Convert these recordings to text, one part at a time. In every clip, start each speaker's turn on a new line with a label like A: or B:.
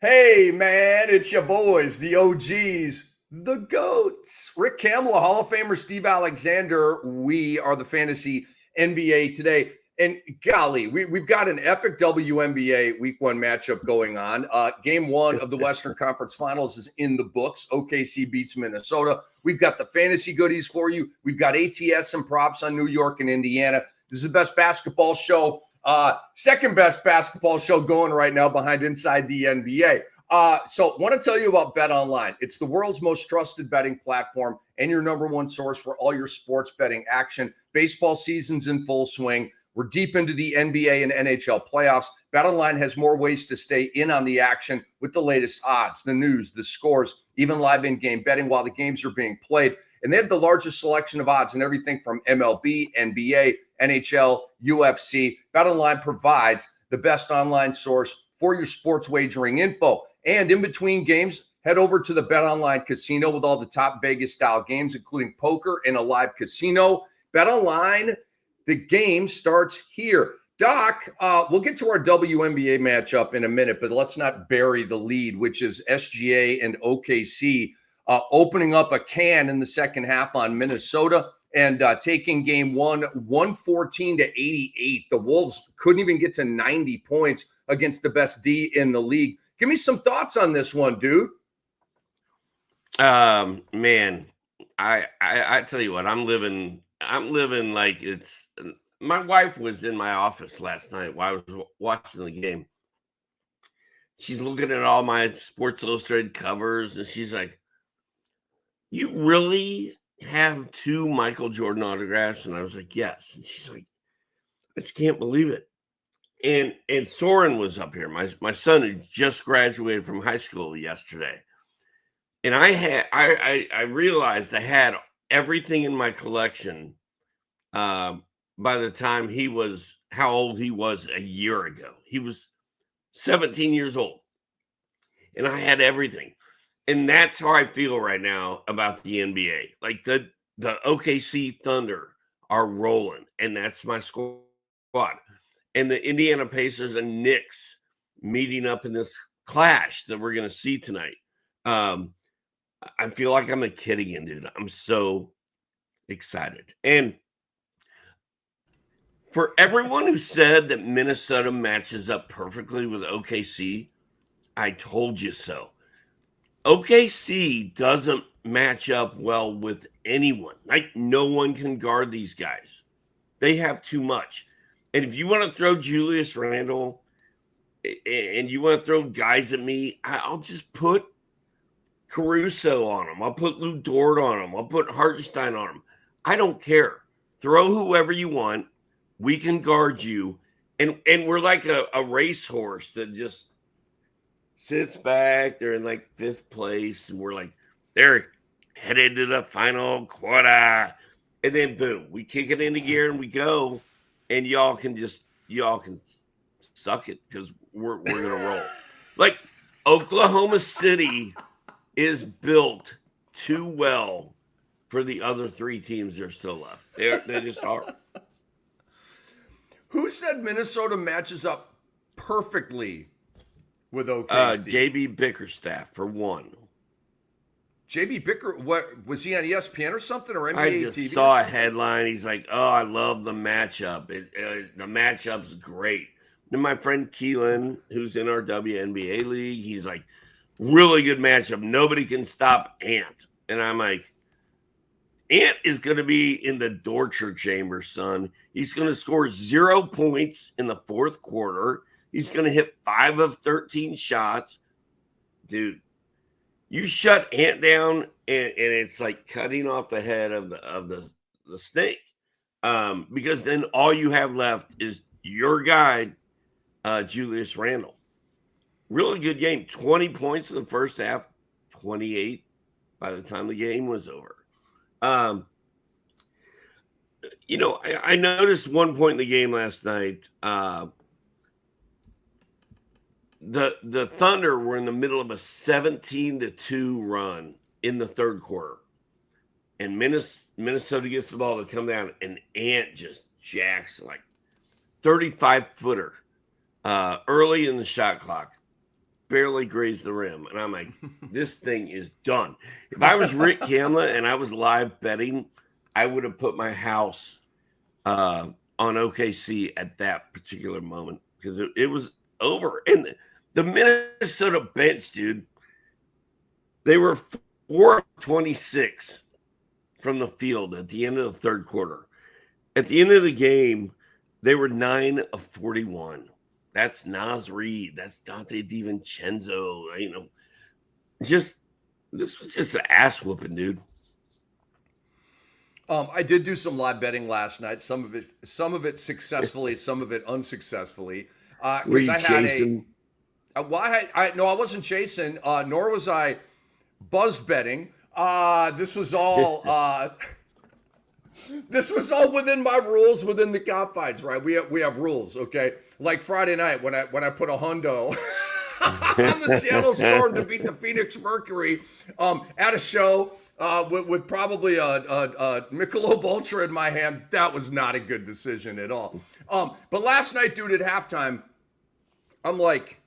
A: Hey, man, it's your boys, the OGs, the GOATs. Rick Kamla, Hall of Famer Steve Alexander. We are the Fantasy NBA today. And golly, we've got an epic WNBA Week 1 matchup going on. Game 1 of the Western Conference Finals is in the books. OKC beats Minnesota. We've got the fantasy goodies for you. We've got ATS and props on New York and Indiana. This is the best basketball show. Second best basketball show going right now behind Inside the NBA. So want to tell you about Bet Online. It's the world's most trusted betting platform and your number one source for all your sports betting action. Baseball season's in full swing. We're deep into the NBA and NHL playoffs. Bet Online has more ways to stay in on the action with the latest odds, the news, the scores, even live in-game betting while the games are being played. And they have the largest selection of odds in everything from MLB, NBA, NHL, UFC. BetOnline provides the best online source for your sports wagering info. And in between games, head over to the BetOnline casino with all the top Vegas-style games, including poker and a live casino. BetOnline, the game starts here. Doc, we'll get to our WNBA matchup in a minute, but let's not bury the lead, which is SGA and OKC opening up a can in the second half on Minnesota and taking game 1, 114-88. The Wolves couldn't even get to 90 points against the best D in the league. Give me some thoughts on this one, dude.
B: Man, I tell you what, I'm living like it's. My wife was in my office last night while I was watching the game. She's looking at all my Sports Illustrated covers, and she's like, "You really have 2 Michael Jordan autographs?" And I was like, "Yes." And she's like, "I just can't believe it." And Soren was up here. My son had just graduated from high school yesterday. And I realized I had everything in my collection by the time he was how old he was a year ago. He was 17 years old. And I had everything. And that's how I feel right now about the NBA. Like the OKC Thunder are rolling, and that's my squad. And the Indiana Pacers and Knicks meeting up in this clash that we're going to see tonight. I feel like I'm a kid again, dude. I'm so excited. And for everyone who said that Minnesota matches up perfectly with OKC, I told you so. OKC doesn't match up well with anyone. Like, no one can guard these guys. They have too much. And if you want to throw Julius Randle and you want to throw guys at me, I'll just put Caruso on them. I'll put Lou Dort on them. I'll put Hartenstein on them. I don't care. Throw whoever you want. We can guard you. And we're like a racehorse that just sits back. They're in like 5th place. And we're like, they're headed to the final quarter. And then boom, we kick it into gear and we go. And y'all can suck it because we're going to roll. Like, Oklahoma City is built too well for the other 3 teams that are still left. They just are.
A: Who said Minnesota matches up perfectly with OKC?
B: JB Bickerstaff for one.
A: JB Bicker, what was he on ESPN or something, or NBA
B: I just
A: TV?
B: saw a headline. He's like, "Oh, I love the matchup. The matchup's great." Then my friend Keelan, who's in our WNBA league, he's like, "Really good matchup. Nobody can stop Ant." And I'm like, Ant is going to be in the torture chamber, son. He's going to score 0 points in the 4th quarter. He's going to hit 5 of 13 shots, dude. You shut Ant down, and it's like cutting off the head of the snake, because then all you have left is your guy, Julius Randle. Really good game. 20 points in the first half, 28 by the time the game was over. I noticed one point in the game last night. The Thunder were in the middle of a 17-2 run in the 3rd quarter. And Minnesota gets the ball to come down, and Ant just jacks like 35-footer early in the shot clock. barely grazed the rim. And I'm like, this thing is done. If I was Rick Kamla and I was live betting, I would have put my house on OKC at that particular moment because it was over. And the Minnesota bench, dude, they were 4-26 from the field at the end of the third quarter. At the end of the game, they were 9 of 41. That's Naz Reid. That's Dante DiVincenzo. This was just an ass whooping, dude.
A: I did do some live betting last night. Some of it successfully, some of it unsuccessfully.
B: Were you chasing?
A: I wasn't chasing, nor was I buzz betting. This was all within my rules, within the confines, right? We have rules, okay? Like Friday night when I put a hundo on the Seattle Storm to beat the Phoenix Mercury at a show with probably a Michelob Ultra in my hand. That was not a good decision at all. But last night, dude, at halftime, I'm like,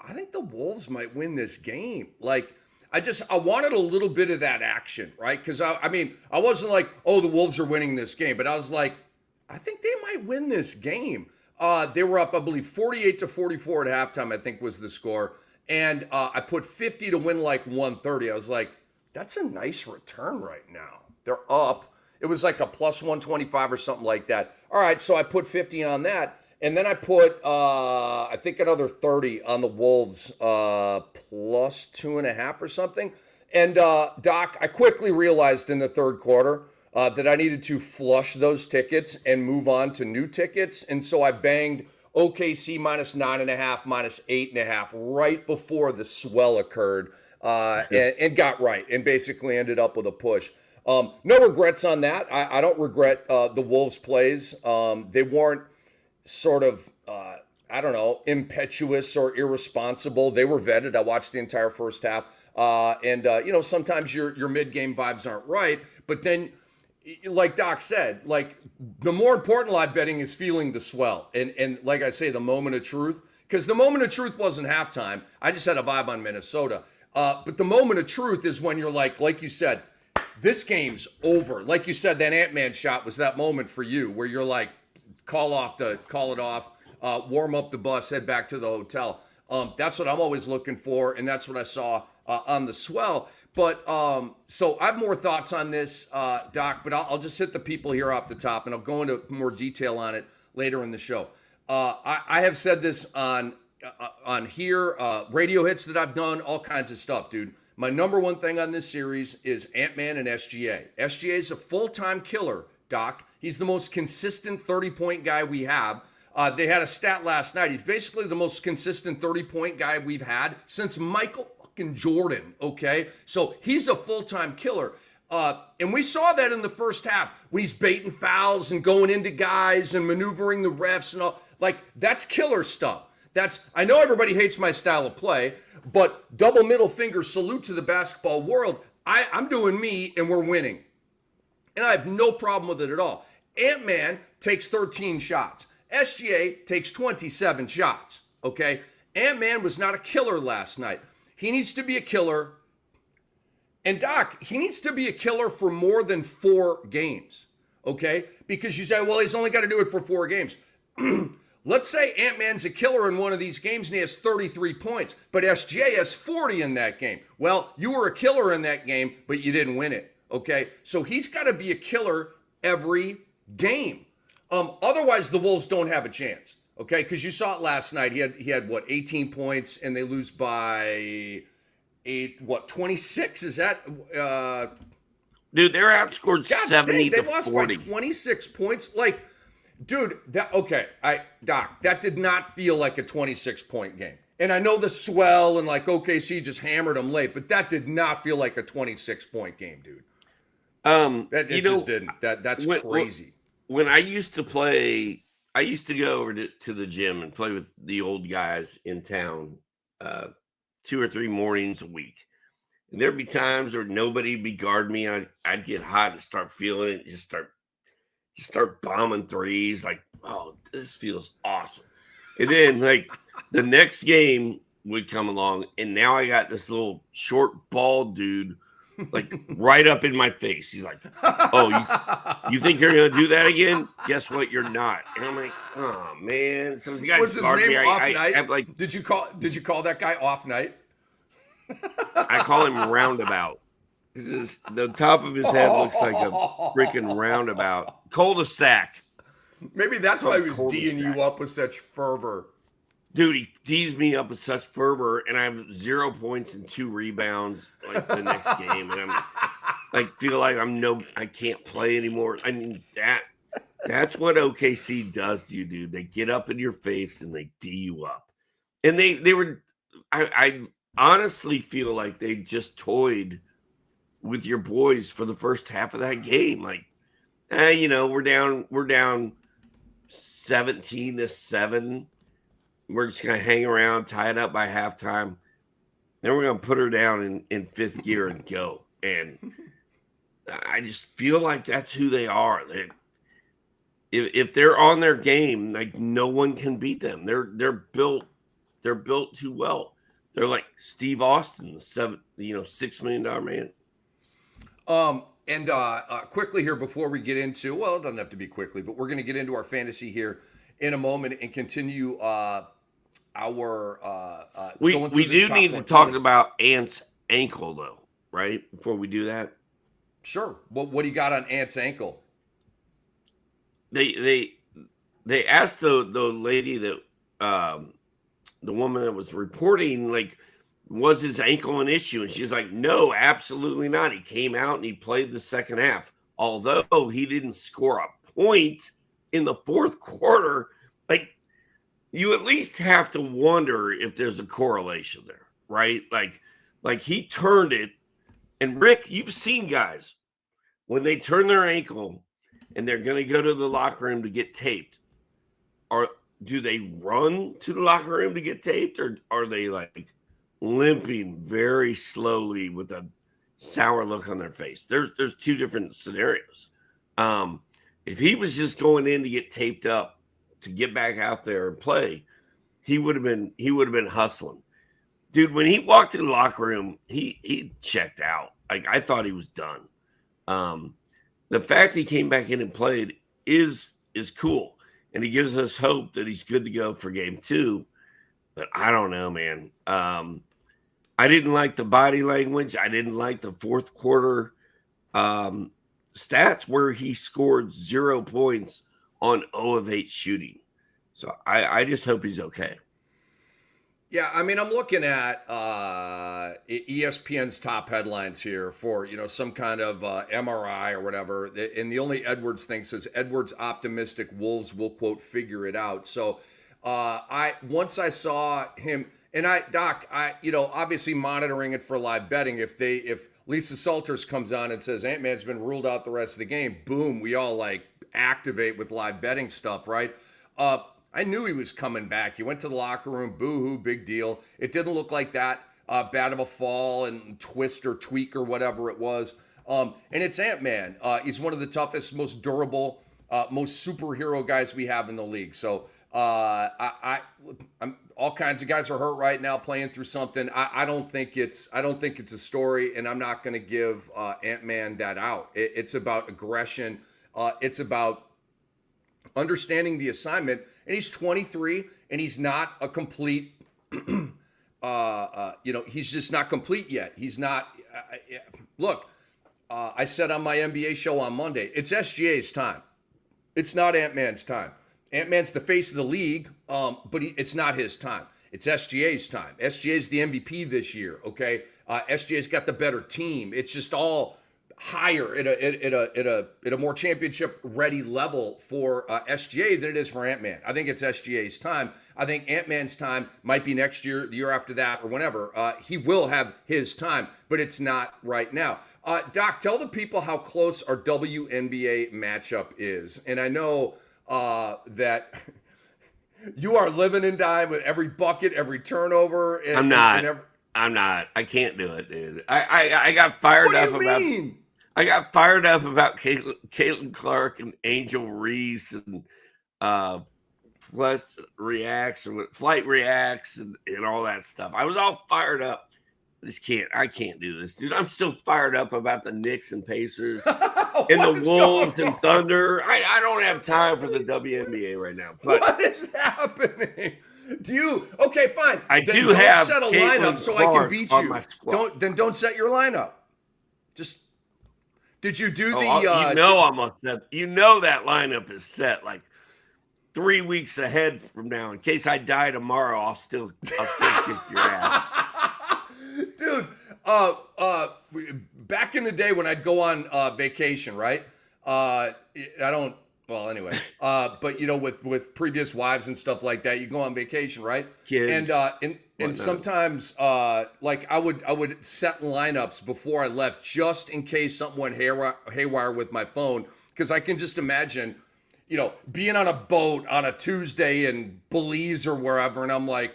A: I think the Wolves might win this game. Like, I wanted a little bit of that action, right? Because I wasn't like, oh, the Wolves are winning this game, but I was like, I think they might win this game. They were up, I believe, 48-44 at halftime, I think was the score. And I put 50 to win like 130. I was like, that's a nice return right now. They're up. It was like a plus 125 or something like that. All right, so I put 50 on that. And then I put, I think, another 30 on the Wolves, plus 2.5 or something. And, Doc, I quickly realized in the third quarter that I needed to flush those tickets and move on to new tickets. And so I banged OKC minus 9.5, minus 8.5 right before the swell occurred and got right and basically ended up with a push. No regrets on that. I don't regret the Wolves' plays. They weren't sort of, impetuous or irresponsible. They were vetted. I watched the entire first half. Sometimes your mid-game vibes aren't right. But then, like Doc said, like the more important live betting is feeling the swell. And like I say, the moment of truth. Because the moment of truth wasn't halftime. I just had a vibe on Minnesota. But the moment of truth is when you're like you said, this game's over. Like you said, that AntMan shot was that moment for you where you're like, call it off, warm up the bus, head back to the hotel. That's what I'm always looking for, and that's what I saw on the swell. But so I have more thoughts on this, Doc, but I'll just hit the people here off the top, and I'll go into more detail on it later in the show. I have said this on here, radio hits that I've done, all kinds of stuff, dude. My number one thing on this series is AntMan and SGA. SGA is a full-time killer, Doc. He's the most consistent 30-point guy we have. They had a stat last night. He's basically the most consistent 30-point guy we've had since Michael fucking Jordan, okay? So he's a full-time killer. And we saw that in the first half when he's baiting fouls and going into guys and maneuvering the refs and all. Like, that's killer stuff. I know everybody hates my style of play, but double middle finger salute to the basketball world. I'm doing me, and we're winning. And I have no problem with it at all. AntMan takes 13 shots. SGA takes 27 shots, okay? AntMan was not a killer last night. He needs to be a killer. And, Doc, he needs to be a killer for more than 4 games, okay? Because you say, well, he's only got to do it for 4 games. Let's say AntMan's a killer in one of these games and he has 33 points, but SGA has 40 in that game. Well, you were a killer in that game, but you didn't win it, okay? So he's got to be a killer every game. Otherwise, the Wolves don't have a chance, okay? Because you saw it last night. He had 18 points, and they lose by 26? Is that?
B: Dude, they're outscored 70 to 40.
A: They lost by 26 points. Like, dude, Doc, that did not feel like a 26-point game. And I know the swell and like OKC just hammered them late, but that did not feel like a 26-point game, dude. Just didn't. That's crazy.
B: When I used to play, I used to go over to the gym and play with the old guys in town 2 or 3 mornings a week. And there'd be times where nobody'd be guarding me. I'd get hot and start feeling it, just start bombing threes. Like, oh, this feels awesome. And then like the next game, would come along, and now I got this little short, bald dude, like right up in my face. He's like, "Oh, you think you're gonna do that again? Guess what? You're not." And I'm like, "Oh man!" So this guy's
A: What's his name?
B: me.
A: Off Night.
B: I'm like,
A: did you call that guy Off Night?
B: I call him Roundabout. The top of his head looks like a freaking roundabout. Cul-de-sac.
A: Maybe that's why he was D'ing you up with such fervor.
B: Dude, he teased me up with such fervor, and I have 0 points and 2 rebounds like the next game, and I'm like feel like I can't play anymore. I mean that's what OKC does to you, dude. They get up in your face and they D you up, and they were. I honestly feel like they just toyed with your boys for the first half of that game. Like, we're down 17-7. We're just going to hang around, tie it up by halftime. Then we're going to put her down in fifth gear and go. And I just feel like that's who they are. If they're on their game, like no one can beat them. They're built too well. They're like Steve Austin, the $6 million man.
A: And quickly here before we get into, well, it doesn't have to be quickly, but we're going to get into our fantasy here in a moment and continue
B: we do need to talk about Ant's ankle though, right? Before we do that.
A: Sure. What do you got on Ant's ankle?
B: They asked the lady that the woman that was reporting, like, was his ankle an issue? And she's like, no, absolutely not. He came out and he played the second half. Although he didn't score a point in the fourth quarter, like, you at least have to wonder if there's a correlation there, right? Like he turned it. And Rick, you've seen guys when they turn their ankle and they're going to go to the locker room to get taped, or do they run to the locker room to get taped, or are they like limping very slowly with a sour look on their face? There's two different scenarios. If he was just going in to get taped up to get back out there and play, he would have been hustling. Dude, when he walked in the locker room, he checked out. Like, I thought he was done. The fact he came back in and played is cool, and he gives us hope that he's good to go for game 2. But I don't know, man. I didn't like the body language. I didn't like the fourth quarter stats where he scored 0 points on 0 of 8 shooting. So I just hope he's okay.
A: Yeah, I mean, I'm looking at ESPN's top headlines here for, some kind of MRI or whatever. And the only Edwards thing says Edwards optimistic, Wolves will, quote, figure it out. So once I saw him, and Doc, obviously monitoring it for live betting. If Lisa Salters comes on and says AntMan's been ruled out the rest of the game, boom, we all like activate with live betting stuff, right? I knew he was coming back. He went to the locker room, boo-hoo, big deal. It didn't look like that bad of a fall and twist or tweak or whatever it was. And it's AntMan. He's one of the toughest, most durable, most superhero guys we have in the league. So I'm all kinds of guys are hurt right now, playing through something. I don't think it's a story, and I'm not going to give AntMan that out. It's about aggression. It's about understanding the assignment. And he's 23, and he's not a complete, he's just not complete yet. He's not, look, I said on my NBA show on Monday, it's SGA's time. It's not AntMan's time. AntMan's the face of the league, but it's not his time. It's SGA's time. SGA's the MVP this year, okay? SGA's got the better team. It's just all higher at a more championship ready level for SGA than it is for AntMan. I think it's SGA's time. I think AntMan's time might be next year, the year after that, or whenever. He will have his time, but it's not right now. Doc, tell the people how close our WNBA matchup is. And I know that you are living and dying with every bucket, every turnerver. And,
B: I'm not. I can't do it, dude. I got fired up about. What do you mean? I got fired up about Caitlin Clark and Angel Reese and flight reacts and all that stuff. I was all fired up. I can't do this, dude. I'm still fired up about the Knicks and Pacers and the Wolves and Thunder. I don't have time for the WNBA right now. But
A: what is happening? Okay, fine.
B: I do have
A: set a lineup so I can beat you. Don't set your lineup. Did you do the?
B: I'm gonna set. That lineup is set like 3 weeks ahead from now. In case I die tomorrow, I'll still kick your ass.
A: Dude, back in the day when I'd go on vacation, right? But with previous wives and stuff like that, you go on vacation, right?
B: Kids.
A: And sometimes I would set lineups before I left just in case something went haywire with my phone, because I can just imagine, being on a boat on a Tuesday in Belize or wherever, and I'm like,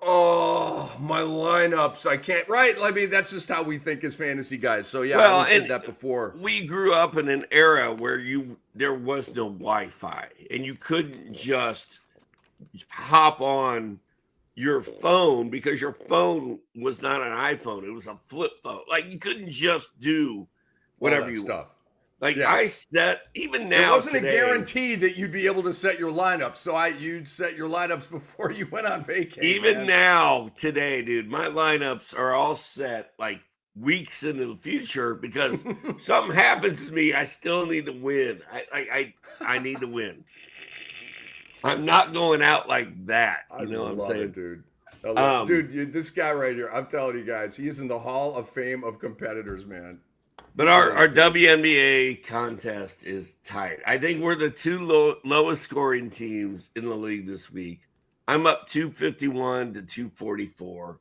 A: oh, my lineups, I can't. Right? I mean, that's just how we think as fantasy guys. So yeah, I said that before.
B: We grew up in an era where there was no Wi-Fi, and you couldn't just hop on your phone because your phone was not an iPhone; it was a flip phone. Like, you couldn't just do whatever you want. Like, yeah. I set, even now,
A: it wasn't a guarantee that you'd be able to set your lineups. So you'd set your lineups before you went on vacation.
B: Even now, today, dude, my lineups are all set like weeks into the future because something happens to me. I still need to win. I need to win. I'm not going out like that. You know what I'm saying,
A: dude? Dude, this guy right here, I'm telling you guys, he's in the Hall of Fame of competitors, man.
B: But our WNBA contest is tight. I think we're the two lowest scoring teams in the league this week. I'm up 251 to 244.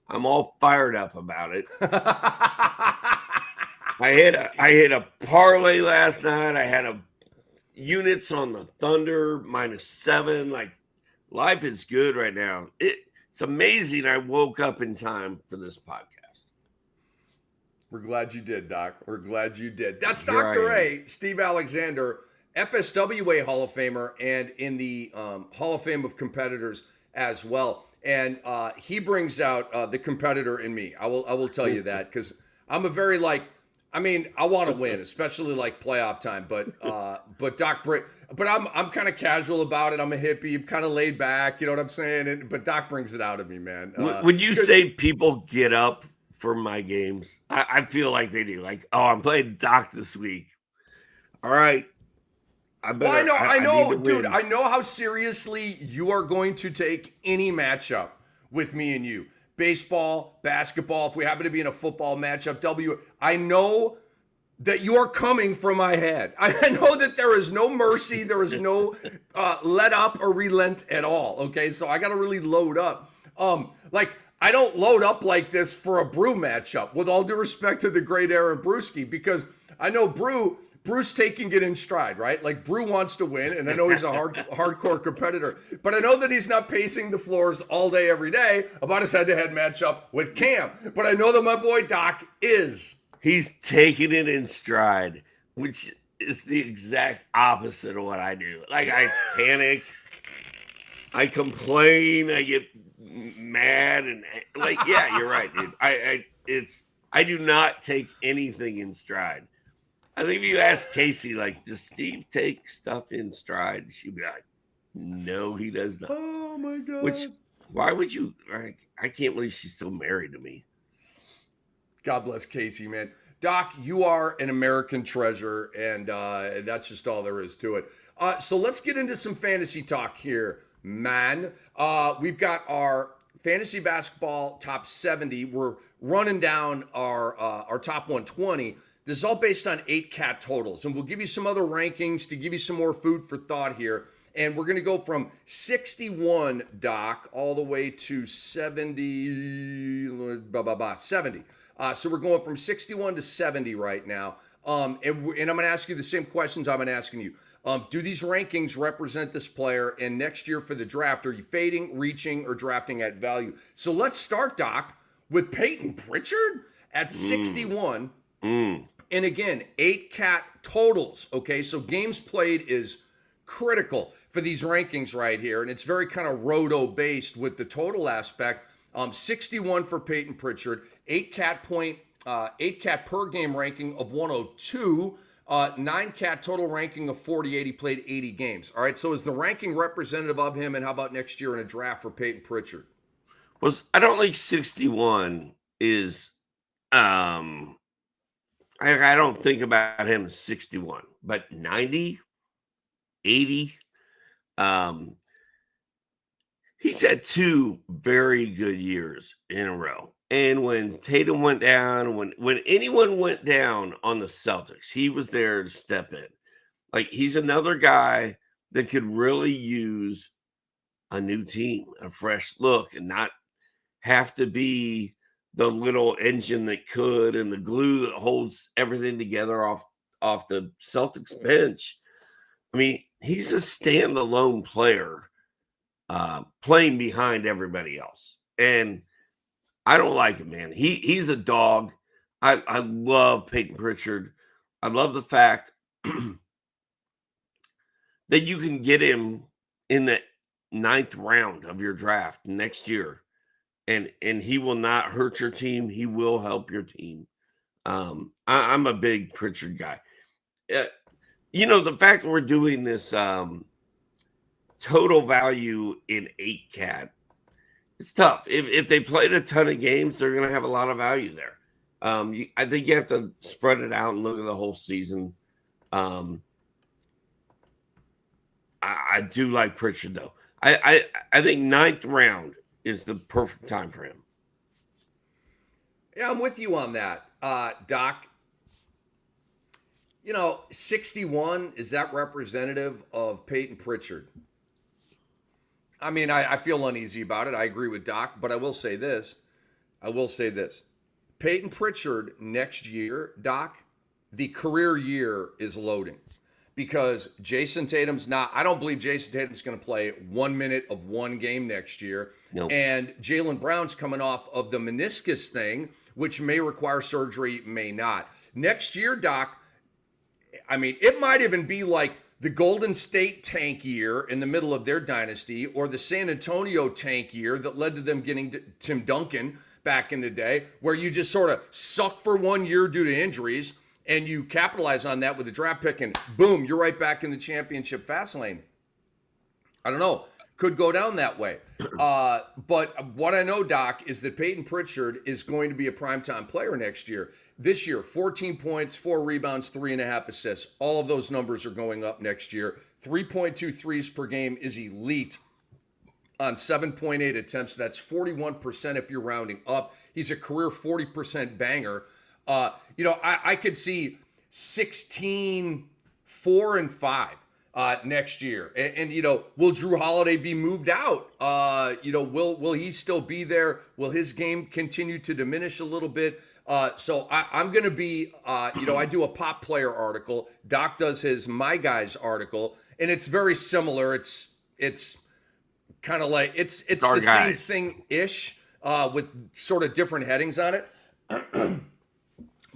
B: I'm all fired up about it. I hit a parlay last night. I had units on the Thunder -7. Like, life is good right now. It's amazing I woke up in time for this podcast.
A: We're glad you did, Doc. We're glad you did. That's Dr. A, Steve Alexander, FSWA Hall of Famer, and in the Hall of Fame of competitors as well. And he brings out the competitor in me. I will tell you that, because I'm a very I want to win, especially like playoff time. But Doc, but I'm kind of casual about it. I'm a hippie. I'm kind of laid back. You know what I'm saying? But Doc brings it out of me, man.
B: Would you say people get up for my games? I feel like they do. Like, oh, I'm playing Doc this week. All right. I know, dude. I know how seriously you are going to take any matchup with me and you. Baseball, basketball, if we happen to be in a football matchup, I know that you are coming for my head. I know that there is no mercy. There is no let up or relent at all. Okay, so I got to really load up. I don't load up like this for a Brew matchup, with all due respect to the great Aaron Brewski, because I know Bruce taking it in stride, right? Like, Brew wants to win, and I know he's a hardcore competitor, but I know that he's not pacing the floors all day, every day about his head-to-head matchup with Cam. But I know that my boy Doc is. He's taking it in stride, which is the exact opposite of what I do. Like, I panic, I complain, I get mad, and yeah, you're right, dude. I do not take anything in stride. I think if you ask Casey, like, does Steve take stuff in stride? She'd be like, no, he does not.
A: Oh, my God.
B: Why would you? I can't believe she's still married to me.
A: God bless Casey, man. Doc, you are an American treasure, and that's just all there is to it. So let's get into some fantasy talk here, man. We've got our fantasy basketball top 70. We're running down our top 120. This is all based on 8 cat totals, and we'll give you some other rankings to give you some more food for thought here. And we're going to go from 61, Doc, all the way to 70. 70. So we're going from 61 to 70 right now. And I'm going to ask you the same questions I've been asking you. Do these rankings represent this player? And next year for the draft, are you fading, reaching, or drafting at value? So let's start, Doc, with Payton Pritchard at 61. And again, 8 cat totals. Okay, so games played is critical. for these rankings right here, and it's very kind of roto based with the total aspect. 61 for Payton Pritchard, 8 cat per game ranking of 102, 9 cat total ranking of 48. He played 80 games. All right, so is the ranking representative of him? And how about next year in a draft for Payton Pritchard?
B: I don't think 61 is. I don't think about him as 61, but 90, 80. He's had 2 very good years in a row. And when Tatum went down, when anyone went down on the Celtics, he was there to step in. Like, he's another guy that could really use a new team, a fresh look, and not have to be the little engine that could and the glue that holds everything together off the Celtics bench. I mean, he's a standalone player playing behind everybody else. And I don't like him, man. He's a dog. I love Payton Pritchard. I love the fact that you can get him in the 9th round of your draft next year. And he will not hurt your team. He will help your team. I'm a big Pritchard guy. The fact that we're doing this total value in 8-cat, it's tough. If they played a ton of games, they're going to have a lot of value there. I think you have to spread it out and look at the whole season. I do like Pritchard, though. I think 9th round is the perfect time for him.
A: Yeah, I'm with you on that, Doc. 61, is that representative of Payton Pritchard? I mean, I feel uneasy about it. I agree with Doc, but I will say this. Payton Pritchard next year, Doc, the career year is loading. Because Jason Tatum's not, I don't believe Jason Tatum's going to play 1 minute of one game next year.
B: Nope.
A: And Jaylen Brown's coming off of the meniscus thing, which may require surgery, may not. Next year, Doc, I mean, it might even be like the Golden State tank year in the middle of their dynasty, or the San Antonio tank year that led to them getting Tim Duncan back in the day, where you just sort of suck for 1 year due to injuries, and you capitalize on that with a draft pick, and boom, you're right back in the championship fast lane. I don't know. Could go down that way. But what I know, Doc, is that Payton Pritchard is going to be a primetime player next year. This year, 14 points, 4 rebounds, 3.5 assists. All of those numbers are going up next year. 3.2 threes per game is elite on 7.8 attempts. That's 41% if you're rounding up. He's a career 40% banger. I could see 16, 4, and 5 next year. And will Drew Holiday be moved out? Will he still be there? Will his game continue to diminish a little bit? So I'm going to be, I do a pop player article. Doc does his My Guys article, and it's very similar. It's kind of like, it's the same thing-ish with sort of different headings on it.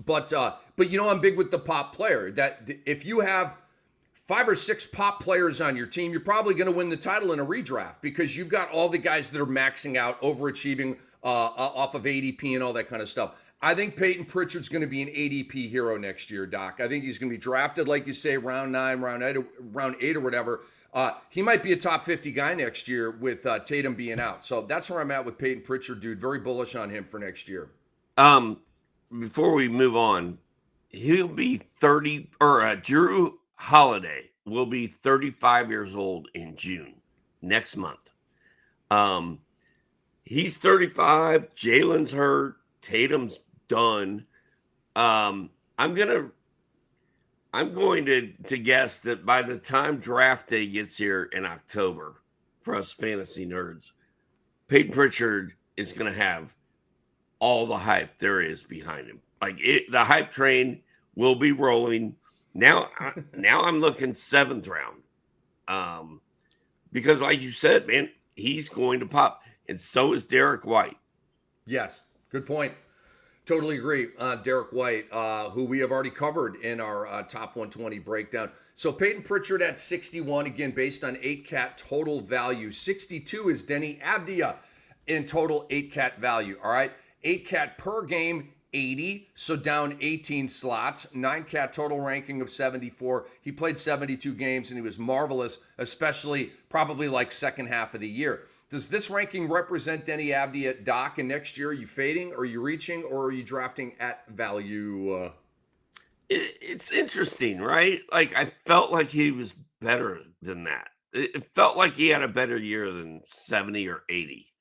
A: But I'm big with the pop player. That if you have 5 or 6 pop players on your team, you're probably going to win the title in a redraft, because you've got all the guys that are maxing out, overachieving off of ADP and all that kind of stuff. I think Payton Pritchard's going to be an ADP hero next year, Doc. I think he's going to be drafted, like you say, round 9, round 8 or whatever. He might be a top 50 guy next year with Tatum being out. So that's where I'm at with Payton Pritchard, dude. Very bullish on him for next year.
B: Before we move on, he'll be 30, or Drew Holiday will be 35 years old in June next month. He's 35. Jalen's hurt. Tatum's done. I'm going to guess that by the time draft day gets here in October, for us fantasy nerds, Payton Pritchard is going to have all the hype there is behind him. The hype train will be rolling. Now I'm looking 7th round. Because like you said, man, he's going to pop. And so is Derek White.
A: Yes. Good point. Totally agree. Derek White, who we have already covered in our top 120 breakdown. So Payton Pritchard at 61, again, based on 8-cat total value. 62 is Deni Avdija in total 8-cat value. All right. 8-cat per game, 80, so down 18 slots. 9-cat total ranking of 74. He played 72 games and he was marvelous, especially probably like second half of the year. Does this ranking represent Deni Avdija, Doc, and next year? Are you fading? Are you reaching? Or are you drafting at value?
B: It's interesting, right? Like, I felt like he was better than that. It felt like he had a better year than 70 or 80.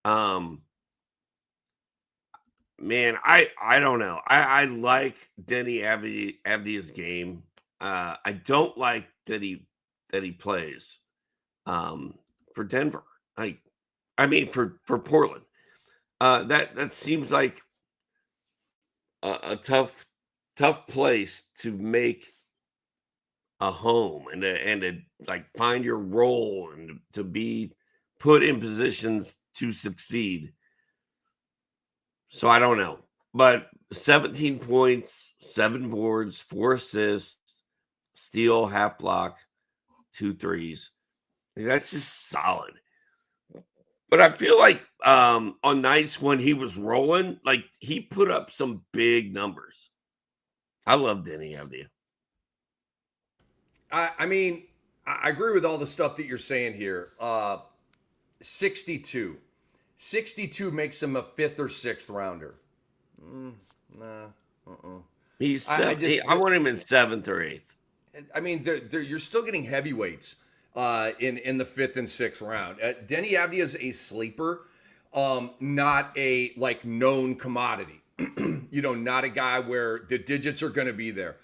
B: Man, I don't know. I like Deni Avdija's game. I don't like that he plays for Denver. I mean for Portland. That seems like a tough place to make a home and to like find your role and to be put in positions to succeed. So I don't know. But 17 points, 7 boards, 4 assists, steal, half block, 2 threes. That's just solid. But I feel like on nights when he was rolling, like he put up some big numbers. I love Deni Avdija.
A: I mean, I agree with all the stuff that you're saying here. 62. 62 makes him a 5th or 6th rounder. Nah.
B: He's I want him in 7th or 8th.
A: I mean, you're still getting heavyweights in the 5th and 6th round. Deni Avdija is a sleeper, not a like known commodity. Not a guy where the digits are going to be there.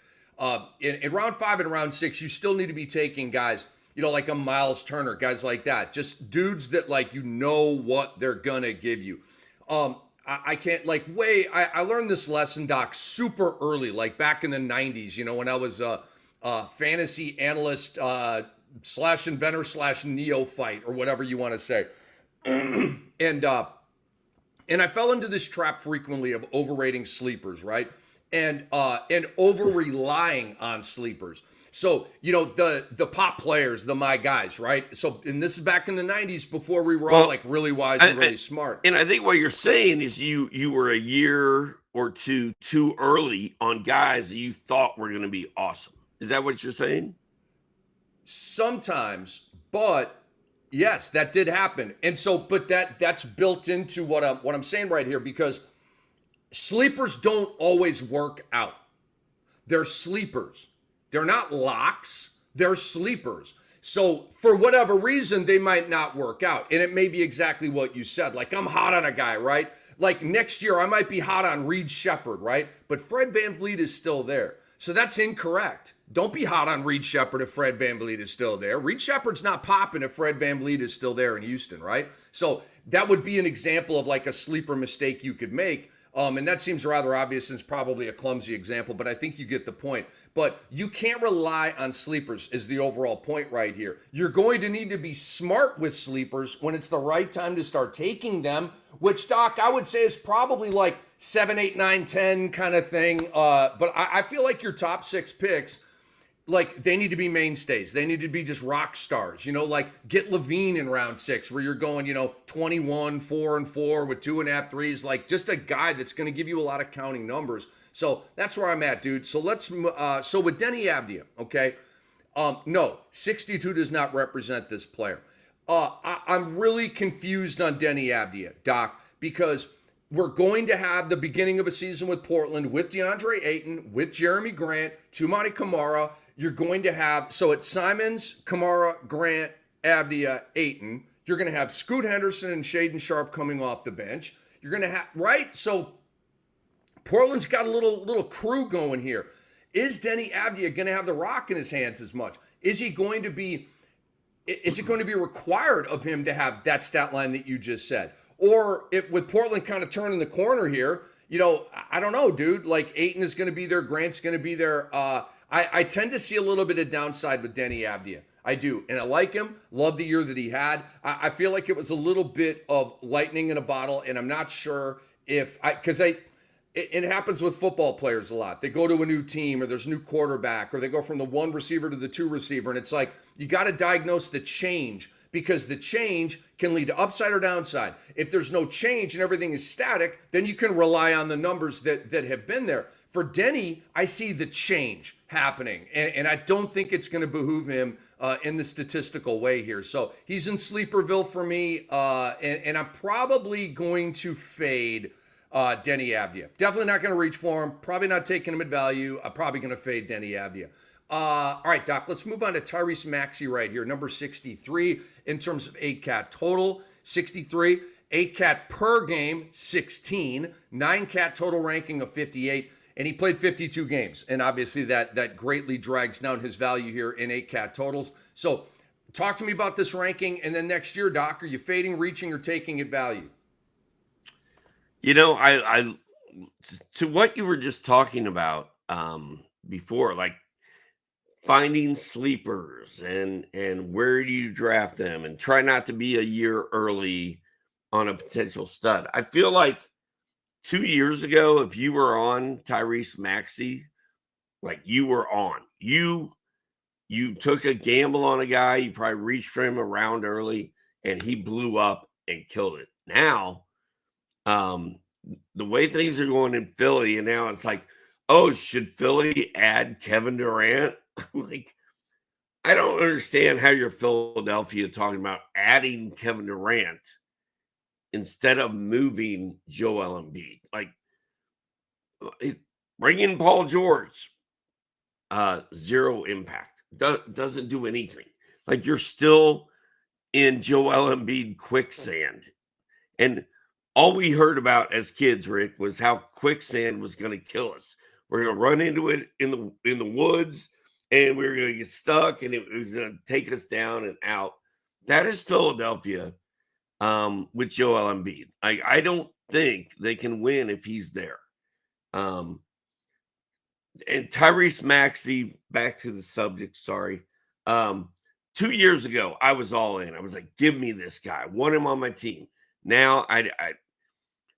A: In round 5 and round 6, you still need to be taking guys, like a Miles Turner, guys like that. Just dudes that like what they're going to give you. I can't I learned this lesson, Doc, super early, like back in the 90s, when I was a fantasy analyst / inventor / neophyte or whatever you want to say. And I fell into this trap frequently of overrating sleepers, right? And over relying on sleepers. So, the pop players, my guys, right? So, and this is back in the 90s before we were all like really wise and really smart.
B: And I think what you're saying is you were a year or two too early on guys that you thought were going to be awesome. Is that what you're saying?
A: Sometimes, but yes, that did happen. And so, but that's built into what I'm saying right here, because sleepers don't always work out. They're sleepers. They're not locks. They're sleepers. So for whatever reason, they might not work out. And it may be exactly what you said. Like, I'm hot on a guy, right? Like next year, I might be hot on Reed Sheppard, right? But Fred VanVleet is still there. So that's incorrect. Don't be hot on Reed Sheppard if Fred VanVleet is still there. Reed Sheppard's not popping if Fred VanVleet is still there in Houston, right? So that would be an example of like a sleeper mistake you could make. And that seems rather obvious and it's probably a clumsy example, but I think you get the point. But you can't rely on sleepers is the overall point right here. You're going to need to be smart with sleepers when it's the right time to start taking them, which, Doc, I would say is probably like 7, 8, 9, 10 kind of thing. But I feel like your top 6 picks, like they need to be mainstays. They need to be just rock stars, like get Levine in round 6 where you're going, 21, 4 and 4 with 2.5 threes, like just a guy that's going to give you a lot of counting numbers. So that's where I'm at, dude. So so with Deni Avdija, okay, no, 62 does not represent this player. I'm really confused on Deni Avdija, Doc, because we're going to have the beginning of a season with Portland, with DeAndre Ayton, with Jeremy Grant, Toumani Camara. You're going to have, so it's Simons, Camara, Grant, Avdija, Ayton. You're going to have Scoot Henderson and Shaedon Sharpe coming off the bench. You're going to have, right? So Portland's got a little crew going here. Is Deni Avdija going to have the rock in his hands as much? Is it going to be required of him to have that stat line that you just said? Or with Portland kind of turning the corner here, I don't know, dude. Like Ayton is going to be there. Grant's going to be there. I tend to see a little bit of downside with Deni Avdija. I do. And I like him. Love the year that he had. I feel like it was a little bit of lightning in a bottle. And I'm not sure because it happens with football players a lot. They go to a new team, or there's a new quarterback, or they go from the one receiver to the two receiver. And it's like, you got to diagnose the change, because the change can lead to upside or downside. If there's no change and everything is static, then you can rely on the numbers that have been there. For Deni, I see the change happening, and I don't think it's going to behoove him in the statistical way here. So he's in Sleeperville for me, and I'm probably going to fade Deni Avdija. Definitely not going to reach for him. Probably not taking him at value. I'm probably going to fade Deni Avdija. All right, Doc, let's move on to Tyrese Maxey right here, number 63 in terms of 8-cat total, 63. 8-cat per game, 16. 9-cat total ranking of 58. And he played 52 games. And obviously that greatly drags down his value here in 8-cat totals. So talk to me about this ranking. And then next year, Doc, are you fading, reaching, or taking at value?
B: You know, I to what you were just talking about before, like finding sleepers and where do you draft them, and try not to be a year early on a potential stud. I feel like 2 years ago, if you were on Tyrese Maxey, like you were on, you took a gamble on a guy, you probably reached for him around early, and he blew up and killed it. Now, the way things are going in Philly, and now it's like, oh, should Philly add Kevin Durant? Like, I don't understand how you're Philadelphia talking about adding Kevin Durant instead of moving Joel Embiid. Like, bring in Paul George, zero impact. Doesn't do anything. Like, you're still in Joel Embiid quicksand. And all we heard about as kids, Rick, was how quicksand was going to kill us. We're going to run into it in the woods, and we were going to get stuck, and it was going to take us down and out. That is Philadelphia with Joel Embiid. I don't think they can win if he's there. And Tyrese Maxey, back to the subject, sorry. 2 years ago, I was all in. I was like, give me this guy. I want him on my team. Now, I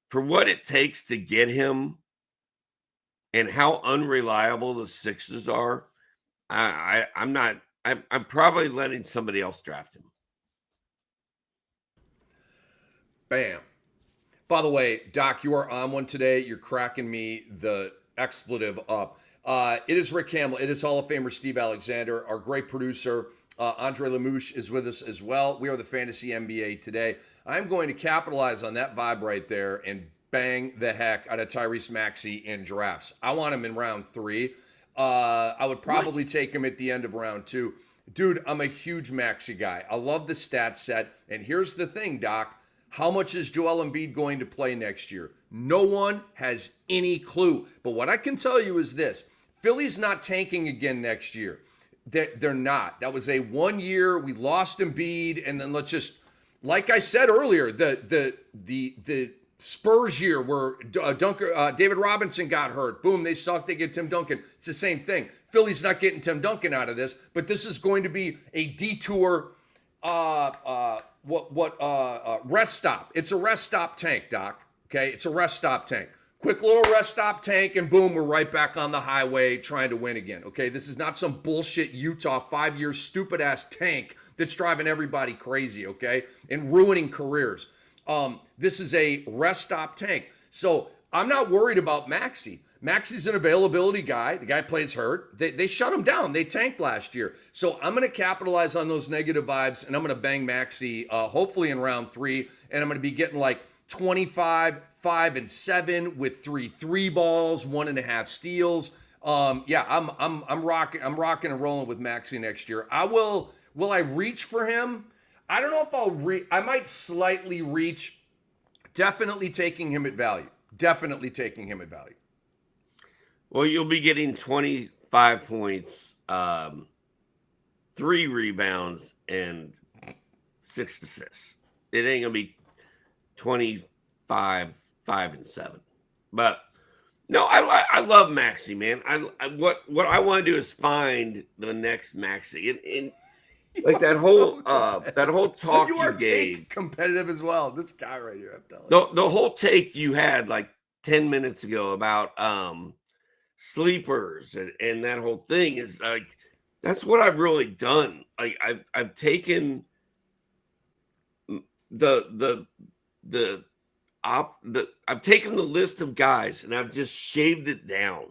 B: for what it takes to get him and how unreliable the Sixers are, I'm probably letting somebody else draft him.
A: Bam. By the way, Doc, you are on one today. You're cracking me the expletive up. It is Rick Kamla. It is Hall of Famer Steve Alexander. Our great producer, Andre Lamouche, is with us as well. We are the Fantasy NBA today. I'm going to capitalize on that vibe right there and bang the heck out of Tyrese Maxey in drafts. I want him in round 3. I would probably take him at the end of round 2. Dude, I'm a huge Maxey guy. I love the stat set. And here's the thing, Doc. How much is Joel Embiid going to play next year? No one has any clue. But what I can tell you is this. Philly's not tanking again next year. They're not. That was a 1 year. We lost Embiid, and then let's just, like I said earlier, the Spurs year where David Robinson got hurt. Boom, they suck. They get Tim Duncan. It's the same thing. Philly's not getting Tim Duncan out of this, but this is going to be a detour. Rest stop. It's a rest stop tank, Doc. Okay, it's a rest stop tank. Quick little rest stop tank, and boom, we're right back on the highway trying to win again. Okay, this is not some bullshit Utah 5-year stupid ass tank that's driving everybody crazy. Okay, and ruining careers. This is a rest stop tank. So I'm not worried about Maxey. Maxey's an availability guy. The guy plays hurt. They shut him down. They tanked last year. So I'm going to capitalize on those negative vibes, and I'm going to bang Maxey hopefully in round 3, and I'm going to be getting like 25, 5, and 7 with 3 balls, 1.5 steals. Yeah, I'm rocking and rolling with Maxey next year. Will I reach for him? I don't know if I might slightly reach. Definitely taking him at value.
B: Well, you'll be getting 25 points, 3 rebounds, and 6 assists. It ain't gonna be 25, 5, and 7. But no, I love Maxey, man. What I want to do is find the next Maxey, and like that whole talk you gave.
A: Competitive as well. This guy right here, I'm telling
B: you. The whole take you had, like 10 minutes ago about sleepers and that whole thing is like, that's what I've really done. Like I've taken the I've taken the list of guys and I've just shaved it down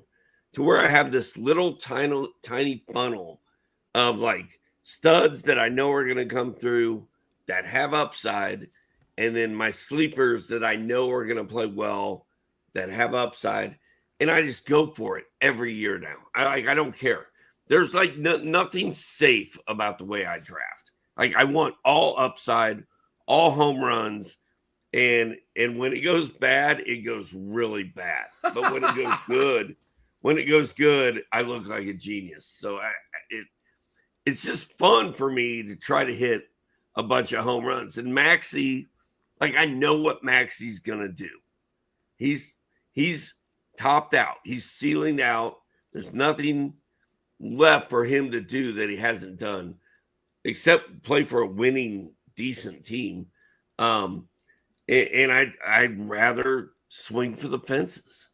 B: to where I have this little tiny funnel of like studs that I know are going to come through that have upside, and then my sleepers that I know are going to play well that have upside, and I just go for it every year now. I don't care. There's like nothing safe about the way I draft. Like I want all upside, all home runs, and when it goes bad, it goes really bad. But when it goes good, I look like a genius. So it's just fun for me to try to hit a bunch of home runs. And Maxey, like I know what Maxey's gonna do. He's topped out. He's ceilinged out. There's nothing left for him to do that he hasn't done, except play for a winning, decent team. And I'd rather swing for the fences.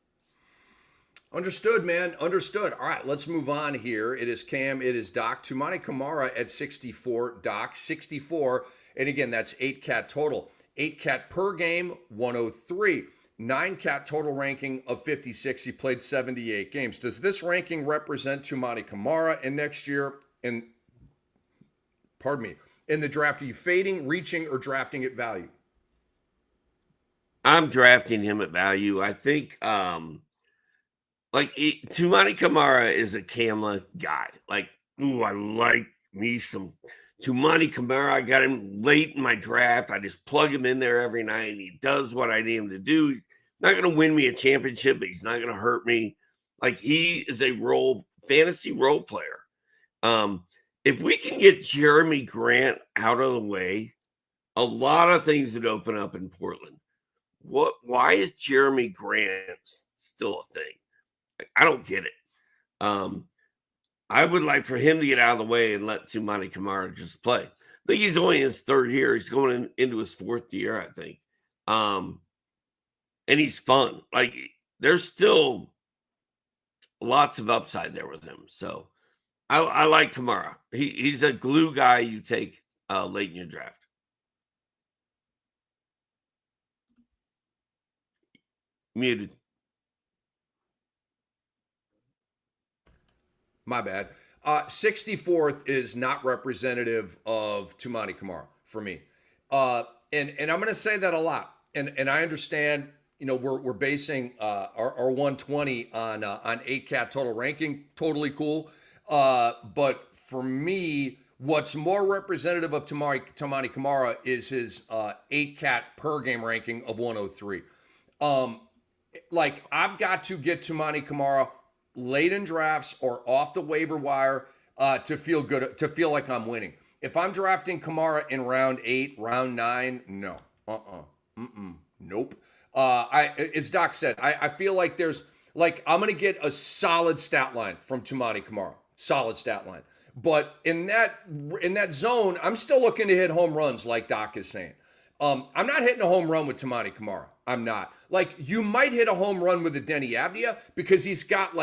A: Understood, man. Understood. All right, let's move on here. It is Cam. It is Doc. Toumani Camara at 64. Doc, 64. And again, that's 8 cat total. 8 cat per game, 103. 9 cat total ranking of 56. He played 78 games. Does this ranking represent Toumani Camara in next year? In the draft, are you fading, reaching, or drafting at value?
B: I'm drafting him at value. I think Toumani Camara is a Kamla guy. Like, ooh, I like me some Toumani Camara. I got him late in my draft. I just plug him in there every night, and he does what I need him to do. He's not going to win me a championship, but he's not going to hurt me. Like, he is a fantasy role player. If we can get Jeremy Grant out of the way, a lot of things would open up in Portland. Why is Jeremy Grant still a thing? I don't get it. I would like for him to get out of the way and let Toumani Camara just play. I think he's only in his 3rd year. He's going into his 4th year, I think. And he's fun. Like, there's still lots of upside there with him. So I like Kamara. He's a glue guy you take late in your draft. Muted.
A: My bad. 64th is not representative of Toumani Camara for me. And I'm going to say that a lot. And I understand, we're basing our 120 on 8 cat total ranking. Totally cool. But for me, what's more representative of Toumani Camara is his 8 cat per game ranking of 103. I've got to get Toumani Camara late in drafts or off the waiver wire to feel good, to feel like I'm winning. If I'm drafting Kamara in round 8, round 9, no. Nope. As Doc said, I feel like there's I'm going to get a solid stat line from Toumani Camara. Solid stat line. But in that zone, I'm still looking to hit home runs like Doc is saying. I'm not hitting a home run with Toumani Camara. I'm not. You might hit a home run with a Deni Avdija because he's got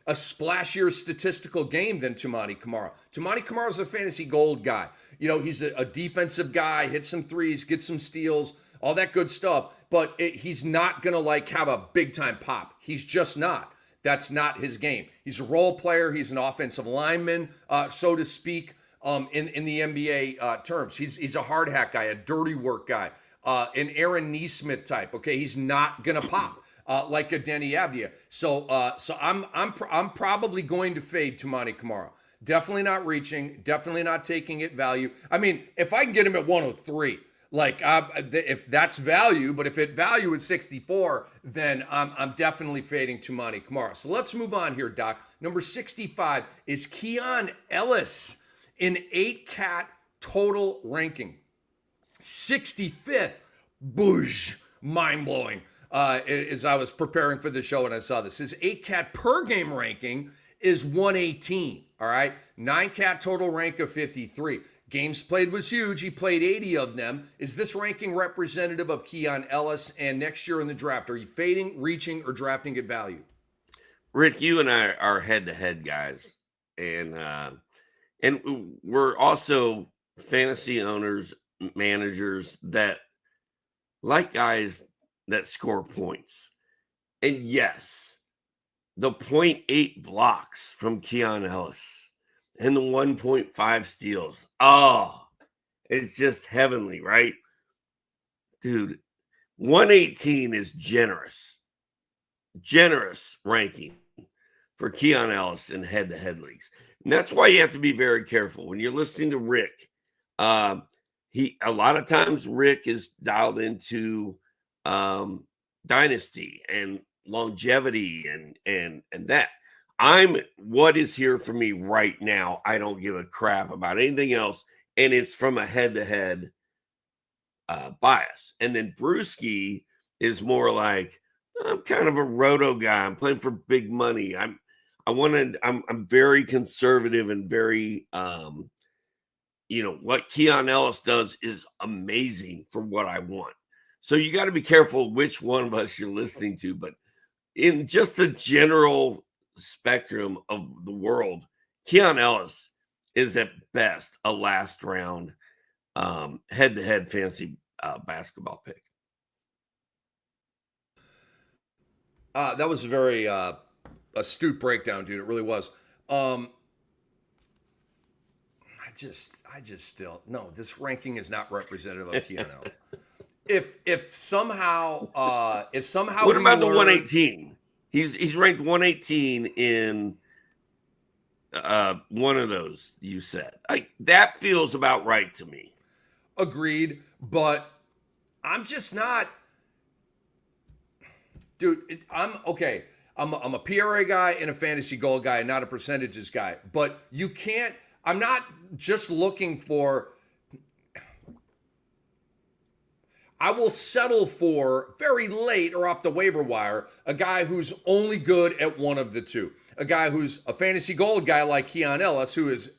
A: a splashier statistical game than Toumani Camara. Toumani Camara's a fantasy gold guy. He's a defensive guy, hit some threes, get some steals, all that good stuff. But he's not going to have a big time pop. He's just not. That's not his game. He's a role player. He's an offensive lineman, so to speak, in the NBA terms. He's a hard hat guy, a dirty work guy, an Aaron Nesmith type. Okay, he's not gonna pop like a Deni Avdija. So I'm probably going to fade Toumani Camara. Definitely not reaching. Definitely not taking it value. I mean, if I can get him at 103. If that's value, but if it value is 64, then I'm definitely fading Toumani Camara. So let's move on here, Doc. Number 65 is Keon Ellis in 8 cat total ranking. 65th, boosh, mind-blowing. As I was preparing for the show and I saw this, his 8 cat per game ranking is 118. All right, 9 cat total rank of 53. Games played was huge. He played 80 of them. Is this ranking representative of Keon Ellis and next year in the draft? Are you fading, reaching, or drafting at value?
B: Rick, you and I are head-to-head guys, and we're also fantasy owners, managers that like guys that score points. And yes, the 0.8 blocks from Keon Ellis and the 1.5 steals. Oh, it's just heavenly, right? Dude, 118 is generous ranking for Keon Ellis in head-to-head leagues. And that's why you have to be very careful when you're listening to Rick. A lot of times Rick is dialed into dynasty and longevity and that. I'm what is here for me right now. I don't give a crap about anything else, and it's from a head-to-head bias. And then Brewski is more like, I'm kind of a roto guy. I'm playing for big money. I'm very conservative and very what Keon Ellis does is amazing for what I want. So you got to be careful which one of us you're listening to, but in just the general spectrum of the world, Keon Ellis is at best a last round head-to-head fantasy basketball pick.
A: That was a very astute breakdown, dude. It really was. I just still no. This ranking is not representative of Keon Ellis. If somehow what
B: about the 118? He's ranked 118 in one of those you said. That feels about right to me.
A: Agreed, but I'm just not, dude. I'm okay. I'm a PRA guy and a fantasy goal guy, not a percentages guy. But you can't. I'm not just looking for. I will settle for very late or off the waiver wire a guy who's only good at one of the two. A guy who's a fantasy gold guy like Keon Ellis, who is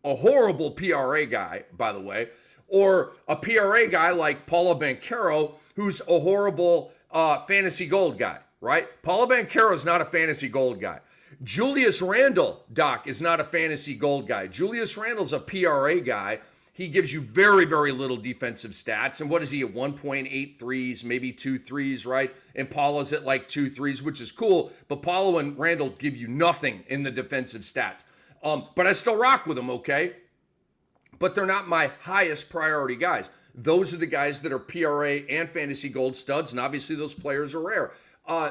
A: a horrible PRA guy, by the way, or a PRA guy like Paulo Banchero, who's a horrible fantasy gold guy, right? Paulo Banchero is not a fantasy gold guy. Julius Randle, Doc, is not a fantasy gold guy. Julius Randle's a PRA guy. He gives you very, very little defensive stats. And what is he at 1.8 threes, maybe 2 threes, right? And Paulo's at like 2 threes, which is cool. But Paulo and Randall give you nothing in the defensive stats. But I still rock with them, okay? But they're not my highest priority guys. Those are the guys that are PRA and fantasy gold studs. And obviously those players are rare.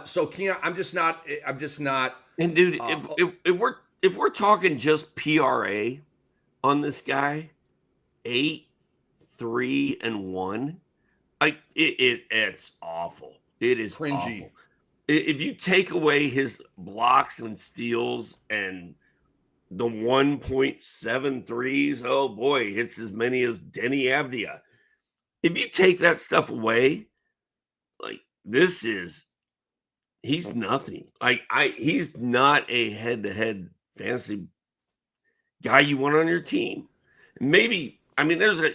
A: So Keon, I'm just not.
B: And dude, if we're talking just PRA on this guy, 8, 3, and 1, it's awful. It is
A: cringy.
B: Awful. If you take away his blocks and steals and the 1.7 threes, oh boy, it's as many as Deni Avdija. If you take that stuff away, he's nothing. He's not a head-to-head fantasy guy you want on your team. Maybe. I mean, there's a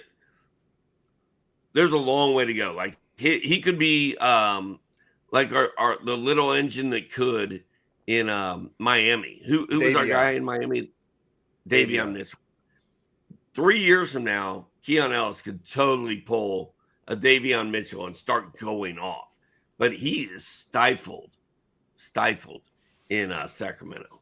B: long way to go. Like he could be like the little engine that could in Miami. Who was our guy in Miami? Davion Mitchell. 3 years from now, Keon Ellis could totally pull a Davion Mitchell and start going off. But he is stifled in Sacramento.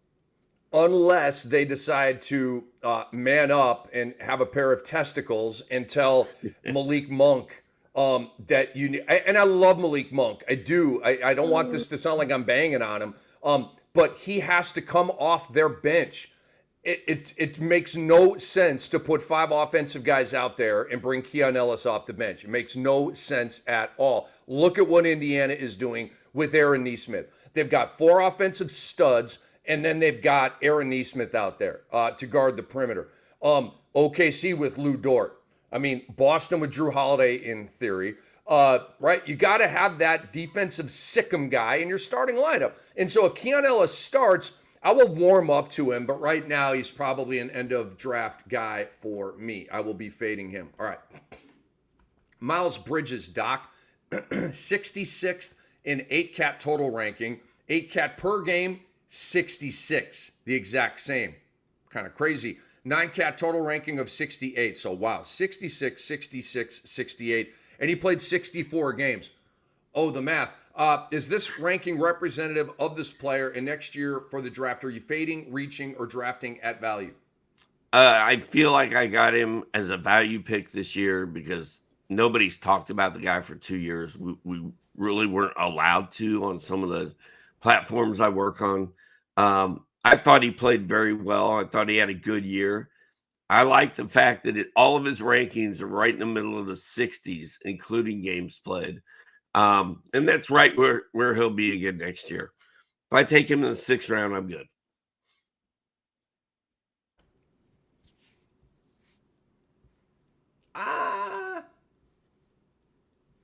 A: Unless they decide to man up and have a pair of testicles and tell Malik Monk that you need. And I love Malik Monk. I do. I don't want this to sound like I'm banging on him. But he has to come off their bench. It makes no sense to put 5 offensive guys out there and bring Keon Ellis off the bench. It makes no sense at all. Look at what Indiana is doing with Aaron Nesmith. They've got 4 offensive studs, and then they've got Aaron Nesmith out there to guard the perimeter. OKC with Lou Dort. I mean, Boston with Drew Holiday in theory. Right? You got to have that defensive Sikkim guy in your starting lineup. And so if Keon Ellis starts, I will warm up to him, but right now he's probably an end of draft guy for me. I will be fading him. All right. Miles Bridges, Doc, 66th in 8-cat total ranking, 8-cat per game, 66, the exact same. Kind of crazy. 9-cat total ranking of 68. So, wow, 66, 66, 68. And he played 64 games. Oh, the math. Is this ranking representative of this player? And next year for the draft, are you fading, reaching, or drafting at value?
B: I feel like I got him as a value pick this year because nobody's talked about the guy for 2 years. We really weren't allowed to on some of the platforms I work on. I thought he played very well. I thought he had a good year. I like the fact that all of his rankings are right in the middle of the 60s, including games played. And that's right where he'll be again next year. If I take him in the 6th round, I'm good.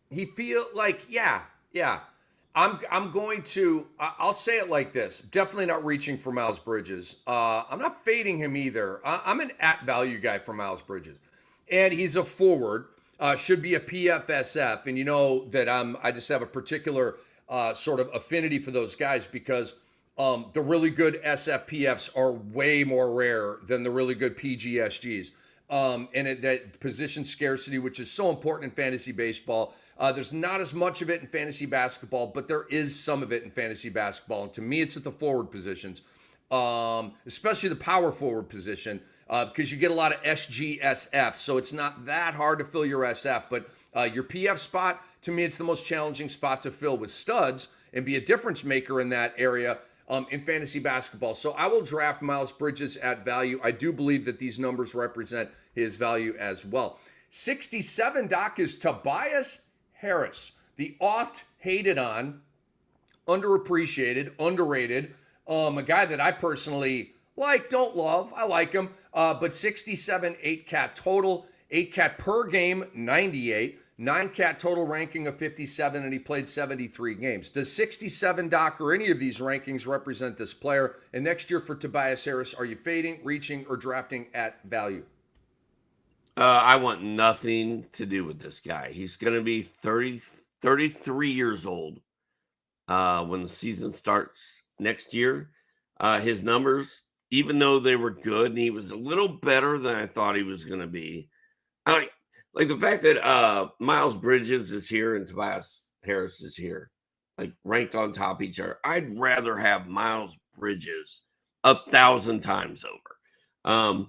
A: He feel like, yeah. I'm going to, I'll say it like this. Definitely not reaching for Miles Bridges. I'm not fading him either. I'm an at value guy for Miles Bridges. And he's a forward, should be a PFSF. And you know that I just have a particular sort of affinity for those guys because the really good SFPFs are way more rare than the really good PGSGs. That position scarcity, which is so important in fantasy baseball. There's not as much of it in fantasy basketball, but there is some of it in fantasy basketball. And to me, it's at the forward positions, especially the power forward position, because you get a lot of SGSF. So it's not that hard to fill your SF. But your PF spot, to me, it's the most challenging spot to fill with studs and be a difference maker in that area in fantasy basketball. So I will draft Miles Bridges at value. I do believe that these numbers represent his value as well. 67, Doc, is Tobias Harris, the oft hated on, underappreciated, underrated, a guy that I personally like, don't love. I like him, but 67 8-cat total, 8-cat per game, 98, 9-cat total ranking of 57, and he played 73 games. Does 67, Doc, or any of these rankings represent this player? And next year for Tobias Harris, are you fading, reaching, or drafting at value?
B: I want nothing to do with this guy. He's going to be 33 years old when the season starts next year. His numbers, even though they were good, and he was a little better than I thought he was going to be. I like the fact that Miles Bridges is here and Tobias Harris is here, like ranked on top of each other. I'd rather have Miles Bridges 1,000 times over.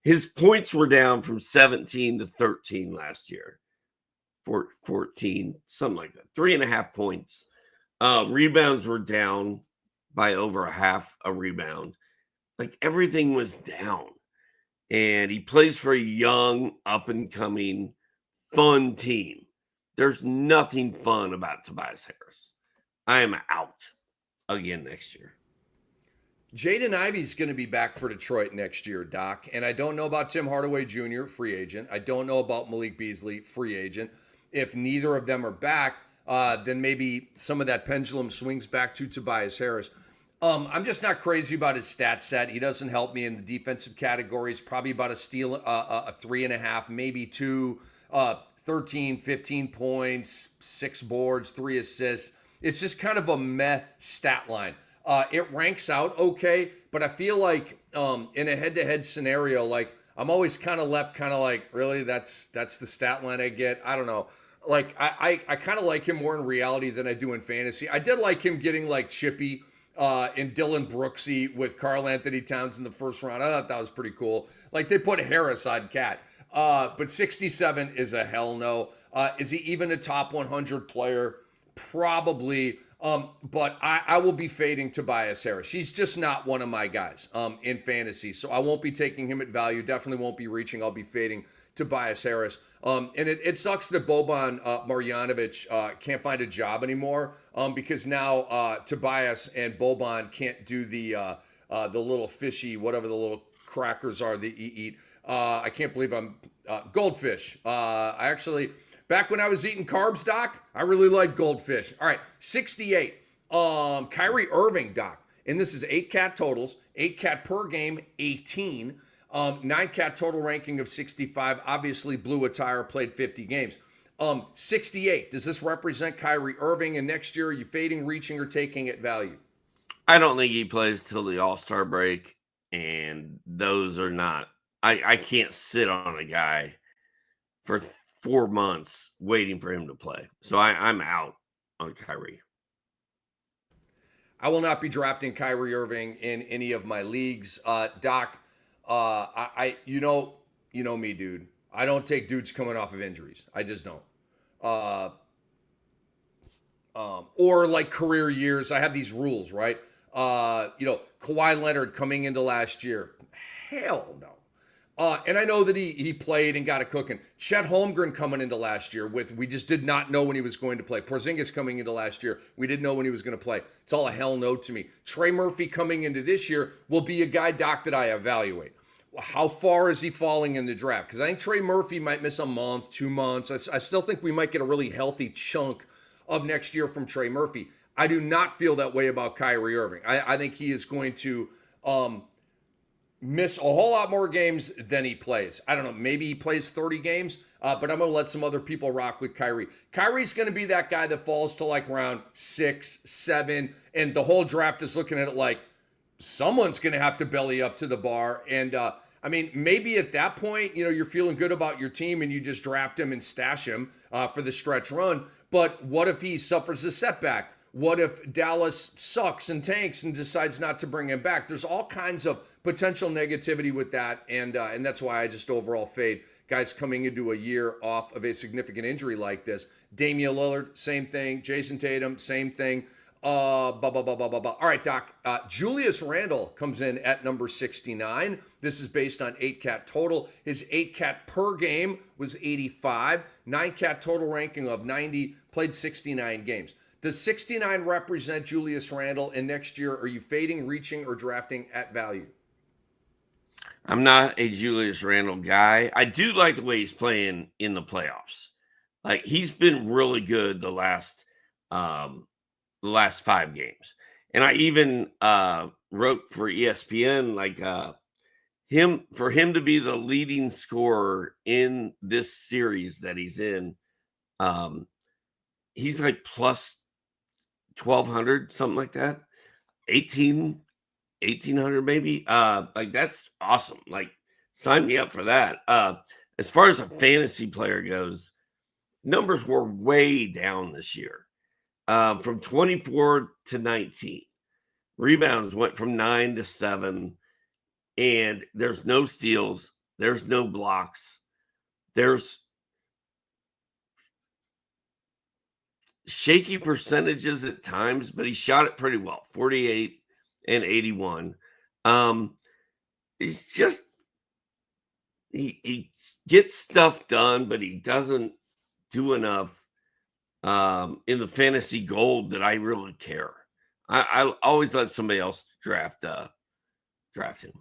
B: His points were down from 17 to 13 last year. 14, something like that. 3.5 points. Rebounds were down by over a half a rebound. Like everything was down. And he plays for a young, up-and-coming, fun team. There's nothing fun about Tobias Harris. I am out again next year.
A: Jaden Ivey's going to be back for Detroit next year, Doc. And I don't know about Tim Hardaway Jr., free agent. I don't know about Malik Beasley, free agent. If neither of them are back, then maybe some of that pendulum swings back to Tobias Harris. I'm just not crazy about his stat set. He doesn't help me in the defensive categories. Probably about a steal, a 3.5, maybe 2, 13, 15 points, 6 boards, 3 assists. It's just kind of a meh stat line. It ranks out okay, but I feel like in a head-to-head scenario, like I'm always kind of left kind of like, really, that's the stat line I get? I don't know. Like I kind of like him more in reality than I do in fantasy. I did like him getting like chippy in Dylan Brooksy with Karl Anthony Towns in the first round. I thought that was pretty cool. Like they put Harris on Cat. But 67 is a hell no. Is he even a top 100 player? Probably. But I will be fading Tobias Harris. He's just not one of my guys in fantasy. So I won't be taking him at value. Definitely won't be reaching. I'll be fading Tobias Harris. And it sucks that Boban Marjanovic can't find a job anymore because now Tobias and Boban can't do the little fishy, whatever the little crackers are that you eat. I can't believe I'm goldfish. I actually... Back when I was eating carbs, Doc, I really liked goldfish. All right, 68. Kyrie Irving, Doc. And this is 8 cat totals, 8 cat per game, 18. 9 cat total ranking of 65. Obviously, blue attire, played 50 games. 68. Does this represent Kyrie Irving? And next year, are you fading, reaching, or taking at value?
B: I don't think he plays till the All-Star break, and those are not. I can't sit on a guy for 4 months waiting for him to play. So I'm out on Kyrie.
A: I will not be drafting Kyrie Irving in any of my leagues. Doc, you know me, dude. I don't take dudes coming off of injuries. I just don't. Or like career years. I have these rules, right? Kawhi Leonard coming into last year. Hell no. And I know that he played and got it cooking. Chet Holmgren coming into last year we just did not know when he was going to play. Porzingis coming into last year, we didn't know when he was going to play. It's all a hell no to me. Trey Murphy coming into this year will be a guy, Doc, that I evaluate. How far is he falling in the draft? Because I think Trey Murphy might miss a month, 2 months. I still think we might get a really healthy chunk of next year from Trey Murphy. I do not feel that way about Kyrie Irving. I think he is going to miss a whole lot more games than he plays. I don't know, maybe he plays 30 games, but I'm going to let some other people rock with Kyrie. Kyrie's going to be that guy that falls to like round 6, 7, and the whole draft is looking at it like someone's going to have to belly up to the bar. And maybe at that point, you're feeling good about your team and you just draft him and stash him for the stretch run. But what if he suffers a setback? What if Dallas sucks and tanks and decides not to bring him back? There's all kinds of potential negativity with that, and that's why I just overall fade guys coming into a year off of a significant injury like this. Damian Lillard, same thing. Jason Tatum, same thing. All right, Doc. Julius Randle comes in at number 69. This is based on 8 cat total. His 8 cat per game was 85. 9 cat total ranking of 90. Played 69 games. Does 69 represent Julius Randle? And next year, are you fading, reaching, or drafting at value?
B: I'm not a Julius Randle guy. I do like the way he's playing in the playoffs. Like, he's been really good the last 5 games. And I even wrote for ESPN, for him to be the leading scorer in this series that he's in, he's like plus 1,200, something like that. 1,800 maybe. That's awesome. Like, sign me up for that. As far as a fantasy player goes, numbers were way down this year. From 24 to 19. Rebounds went from 9 to 7. And there's no steals. There's no blocks. There's shaky percentages at times, but he shot it pretty well. 48 and 81. He's just, he gets stuff done, but he doesn't do enough in the fantasy gold that I really care. I always let somebody else draft him.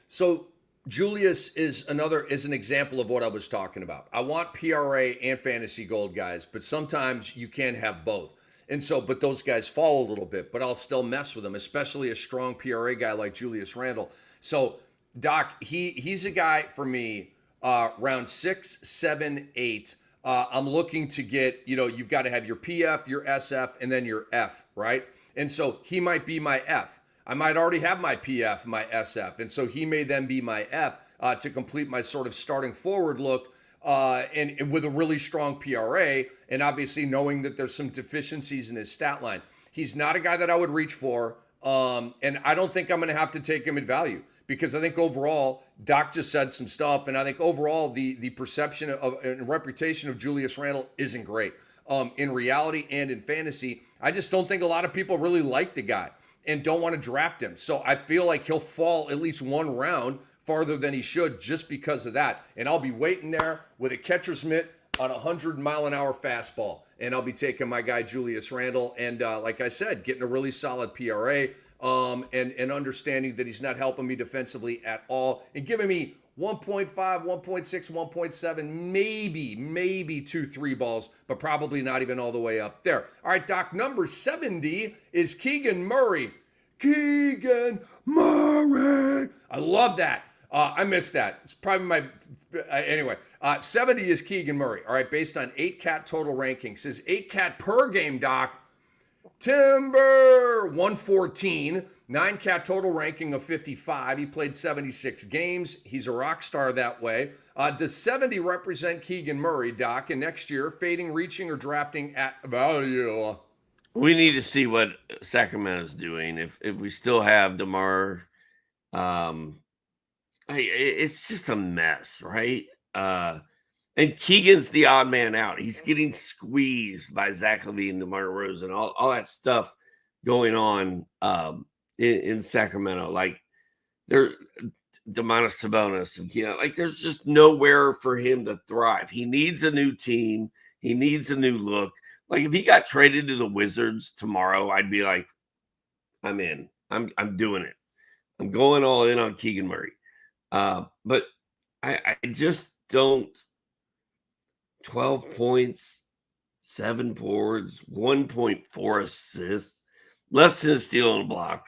A: So Julius is an example of what I was talking about. I want PRA and fantasy gold guys, but sometimes you can't have both. And so, but those guys fall a little bit, but I'll still mess with them, especially a strong PRA guy like Julius Randle. So Doc, he's a guy for me, round 6, 7, 8. I'm looking to get, you've got to have your PF, your SF, and then your F, right? And so he might be my F. I might already have my PF, my SF, and so he may then be my F to complete my sort of starting forward look and with a really strong PRA, and obviously knowing that there's some deficiencies in his stat line. He's not a guy that I would reach for, and I don't think I'm going to have to take him at value because I think overall, Doc just said some stuff, and I think overall the perception of and reputation of Julius Randle isn't great. In reality and in fantasy, I just don't think a lot of people really like the guy and don't want to draft him. So I feel like he'll fall at least one round farther than he should just because of that. And I'll be waiting there with a catcher's mitt on a 100-mile-an-hour fastball. And I'll be taking my guy Julius Randle. And like I said, getting a really solid PRA and understanding that he's not helping me defensively at all. And giving me 1.5, 1.6, 1.7, maybe 2 3 balls, but probably not even all the way up there. All right, Doc, number 70 is Keegan Murray. Keegan Murray. I love that. I missed that. It's probably my anyway. 70 is Keegan Murray. All right, based on 8-cat total rankings. Says 8-cat per game, Doc. Timber 114, 9-cat total ranking of 55. He played 76 games. He's a rock star that way. Does 70 represent Keegan Murray, Doc? And next year, fading, reaching, or drafting at value?
B: We need to see what Sacramento's doing. If we still have DeMar, it's just a mess, right? And Keegan's the odd man out. He's getting squeezed by Zach LaVine and DeMar DeRozan, all that stuff going on in Sacramento. Like there, Domantas Sabonis and like there's just nowhere for him to thrive. He needs a new team. He needs a new look. Like if he got traded to the Wizards tomorrow, I'd be like, I'm in. I'm doing it. I'm going all in on Keegan Murray. But I just don't. 12 points, 7 boards, 1.4 assists, less than a steal and a block.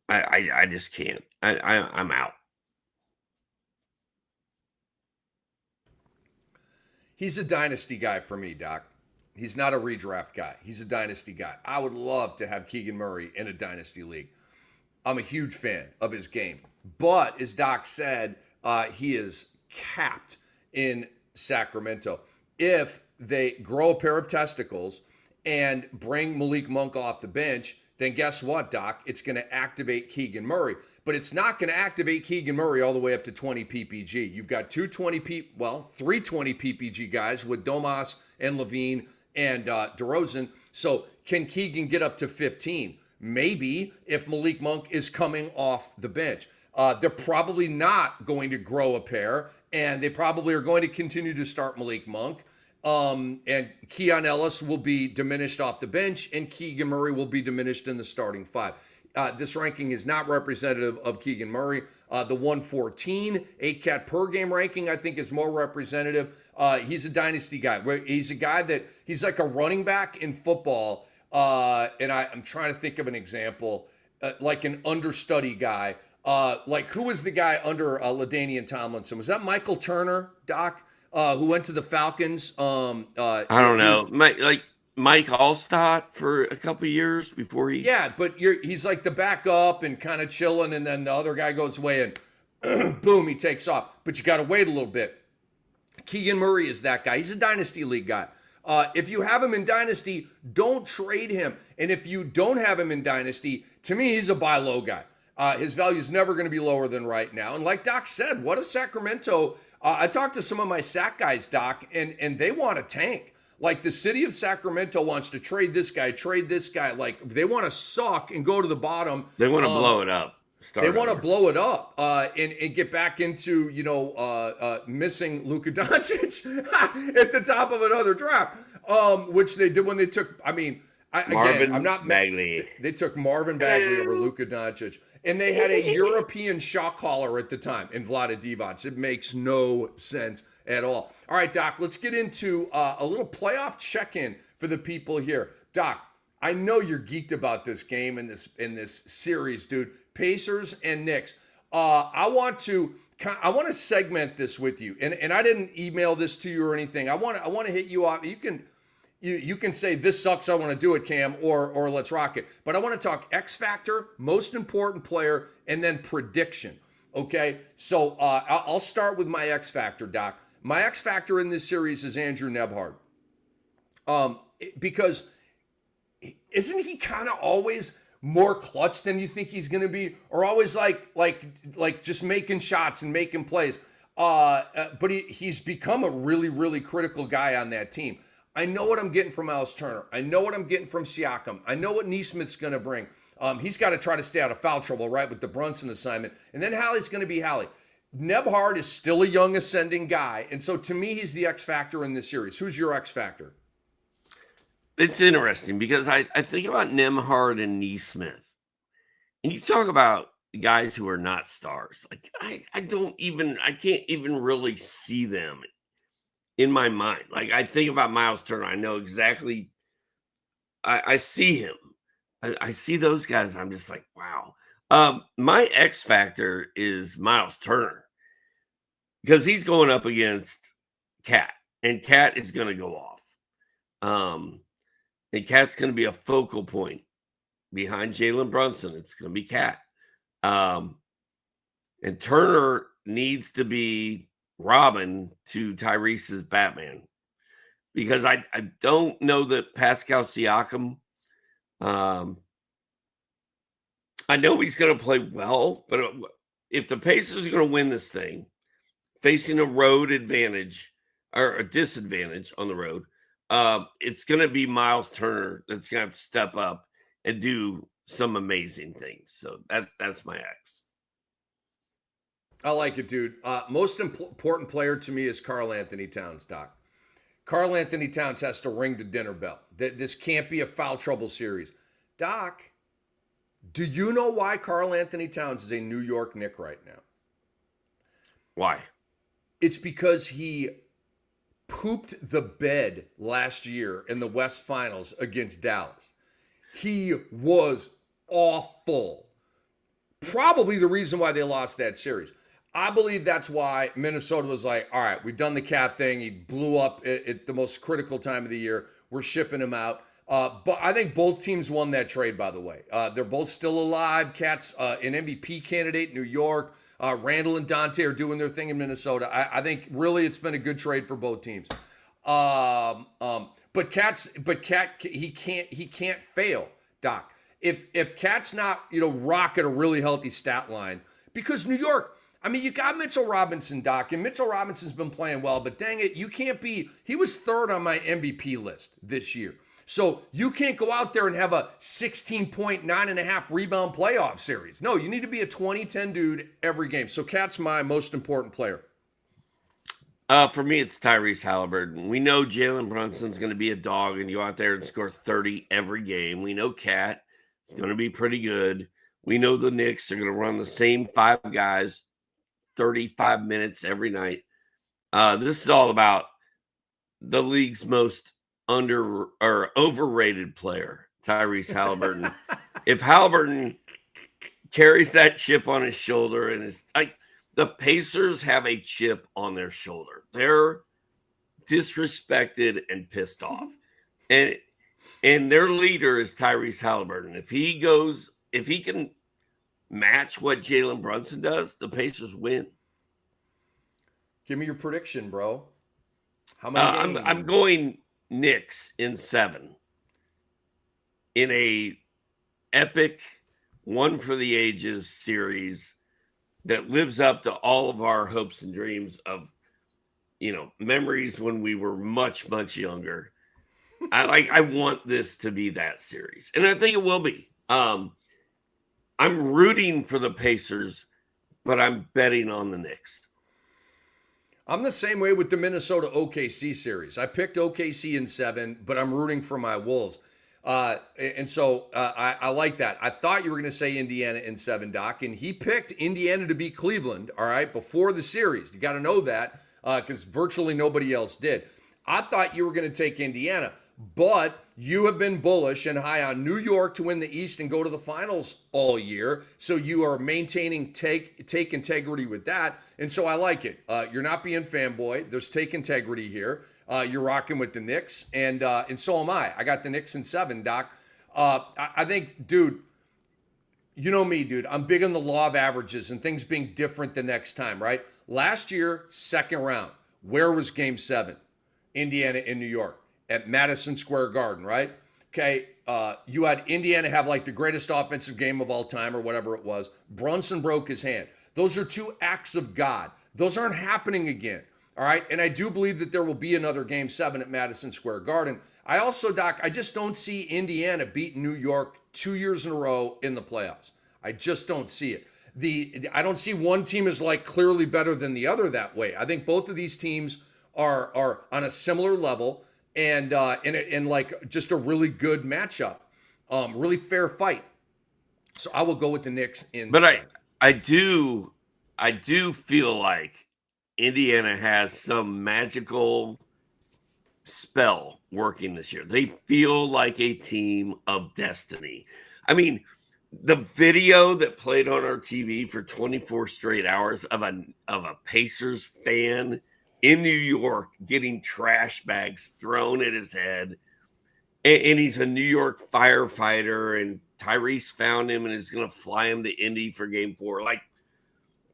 B: I just can't. I'm out.
A: He's a dynasty guy for me, Doc. He's not a redraft guy. He's a dynasty guy. I would love to have Keegan Murray in a dynasty league. I'm a huge fan of his game. But as Doc said, he is capped in Sacramento. If they grow a pair of testicles and bring Malik Monk off the bench, then guess what, Doc? It's going to activate Keegan Murray. But it's not going to activate Keegan Murray all the way up to 20 PPG. You've got 3 20 PPG guys with Domas and LaVine and DeRozan. So can Keegan get up to 15? Maybe if Malik Monk is coming off the bench. They're probably not going to grow a pair, and they probably are going to continue to start Malik Monk. And Keon Ellis will be diminished off the bench, and Keegan Murray will be diminished in the starting 5. This ranking is not representative of Keegan Murray. The 114 8-cat per game ranking, I think, is more representative. He's a dynasty guy. He's a guy that he's like a running back in football. And I'm trying to think of an example, like an understudy guy. Like who was the guy under LaDainian Tomlinson? Was that Michael Turner, Doc, who went to the Falcons?
B: I don't know. Mike Allstott for a couple of years before he.
A: Yeah, but he's like the backup and kind of chilling, and then the other guy goes away and boom, he takes off. But you got to wait a little bit. Keegan Murray is that guy. He's a dynasty league guy. If you have him in dynasty, don't trade him. And if you don't have him in dynasty, to me, he's a buy low guy. His value is never going to be lower than right now. And like Doc said, what if Sacramento? I talked to some of my Sac guys, Doc, and they want to tank. Like the city of Sacramento wants to trade this guy. Like they want to suck and go to the bottom.
B: They want to blow it up.
A: They want to blow it up and get back into, missing Luka Doncic at the top of another draft, which they did when they took,
B: Bagley.
A: They took Marvin Bagley over Luka Doncic. And they had a European shot caller at the time in Vlade Divac. It makes no sense at all. All right, Doc, let's get into a little playoff check-in for the people here. Doc, I know you're geeked about this game in this series, dude. Pacers and Knicks. I want to segment this with you, and I didn't email this to you or anything. I want to hit you off. You can say this sucks. I want to do it, Cam, or let's rock it. But I want to talk X factor, most important player, and then prediction. Okay, so I'll start with my X factor, Doc. My X factor in this series is Andrew Nembhard, because isn't he kind of always more clutch than you think he's going to be, or always like just making shots and making plays? But he's become a really, really critical guy on that team. I know what I'm getting from Miles Turner. I know what I'm getting from Siakam. I know what Neesmith's going to bring. He's got to try to stay out of foul trouble, right, with the Brunson assignment. And then Hallie's going to be Hallie. Nembhard is still a young ascending guy. And so to me, he's the X factor in this series. Who's your X factor?
B: It's interesting because I think about Nembhard and Neesmith. And you talk about guys who are not stars. Like I can't even really see them in my mind. Like I think about Miles Turner. I know exactly. I see him. I see those guys. I'm just like, wow. My X factor is Miles Turner because he's going up against Cat, and Cat is going to go off. And Cat's going to be a focal point behind Jalen Brunson. It's going to be Cat. And Turner needs to be Robin to Tyrese's Batman, because I don't know that Pascal Siakam. I know he's going to play well, but if the Pacers are going to win this thing, facing a road advantage or a disadvantage on the road, it's going to be Miles Turner that's going to have to step up and do some amazing things. So that's my X.
A: I like it, dude. Most important player to me is Karl Anthony Towns, Doc. Karl Anthony Towns has to ring the dinner bell. This can't be a foul trouble series. Doc, do you know why Karl Anthony Towns is a New York Knick right now?
B: Why?
A: It's because he pooped the bed last year in the West Finals against Dallas. He was awful. Probably the reason why they lost that series. I believe that's why Minnesota was like, all right, we've done the Cat thing. He blew up at the most critical time of the year. We're shipping him out. But I think both teams won that trade, by the way. They're both still alive. Cat's an MVP candidate in New York. Randall and Dante are doing their thing in Minnesota. I think really it's been a good trade for both teams. But Cat, he can't fail, Doc. If Cat's not, rocking a really healthy stat line, because New York, I mean, you got Mitchell Robinson, Doc, and Mitchell Robinson's been playing well, but dang it, you can't be, he was third on my MVP list this year. So you can't go out there and have a 16-point, 9.5 rebound playoff series. No, you need to be a 20-10 dude every game. So Cat's my most important player.
B: For me, it's Tyrese Halliburton. We know Jalen Brunson's going to be a dog and go out there and score 30 every game. We know Cat is going to be pretty good. We know the Knicks are going to run the same 5 guys 35 minutes every night. This is all about the league's most under or overrated player, Tyrese Halliburton. If Halliburton carries that chip on his shoulder, and is like, the Pacers have a chip on their shoulder. They're disrespected and pissed off. And their leader is Tyrese Halliburton. If he can match what Jalen Brunson does, the Pacers win.
A: Give me your prediction, bro. How many games?
B: I'm going Knicks in 7 in a epic one for the ages series that lives up to all of our hopes and dreams of, memories when we were much, much younger. I want this to be that series, and I think it will be. I'm rooting for the Pacers, but I'm betting on the Knicks.
A: I'm the same way with the Minnesota OKC series. I picked OKC in 7, but I'm rooting for my Wolves. And so I like that. I thought you were going to say Indiana in 7, Doc, and he picked Indiana to beat Cleveland, all right, before the series. You got to know that because virtually nobody else did. I thought you were going to take Indiana, but you have been bullish and high on New York to win the East and go to the finals all year. So you are maintaining take integrity with that. And so I like it. You're not being fanboy. There's take integrity here. You're rocking with the Knicks, and so am I. I got the Knicks in 7, Doc. I think, dude, you know me, dude. I'm big on the law of averages and things being different the next time, right? Last year, second round, where was Game 7? Indiana in New York at Madison Square Garden, right? Okay, you had Indiana have like the greatest offensive game of all time or whatever it was. Brunson broke his hand. Those are 2 acts of God. Those aren't happening again. All right. And I do believe that there will be another Game 7 at Madison Square Garden. I also, Doc, I just don't see Indiana beat New York 2 years in a row in the playoffs. I just don't see it. I don't see one team as like clearly better than the other that way. I think both of these teams are on a similar level and like just a really good matchup, really fair fight. So I will go with the Knicks in.
B: But I do feel like Indiana has some magical spell working this year. They feel like a team of destiny. I mean, the video that played on our TV for 24 straight hours of a Pacers fan in New York getting trash bags thrown at his head, and he's a New York firefighter, and Tyrese found him and is going to fly him to Indy for Game 4. Like,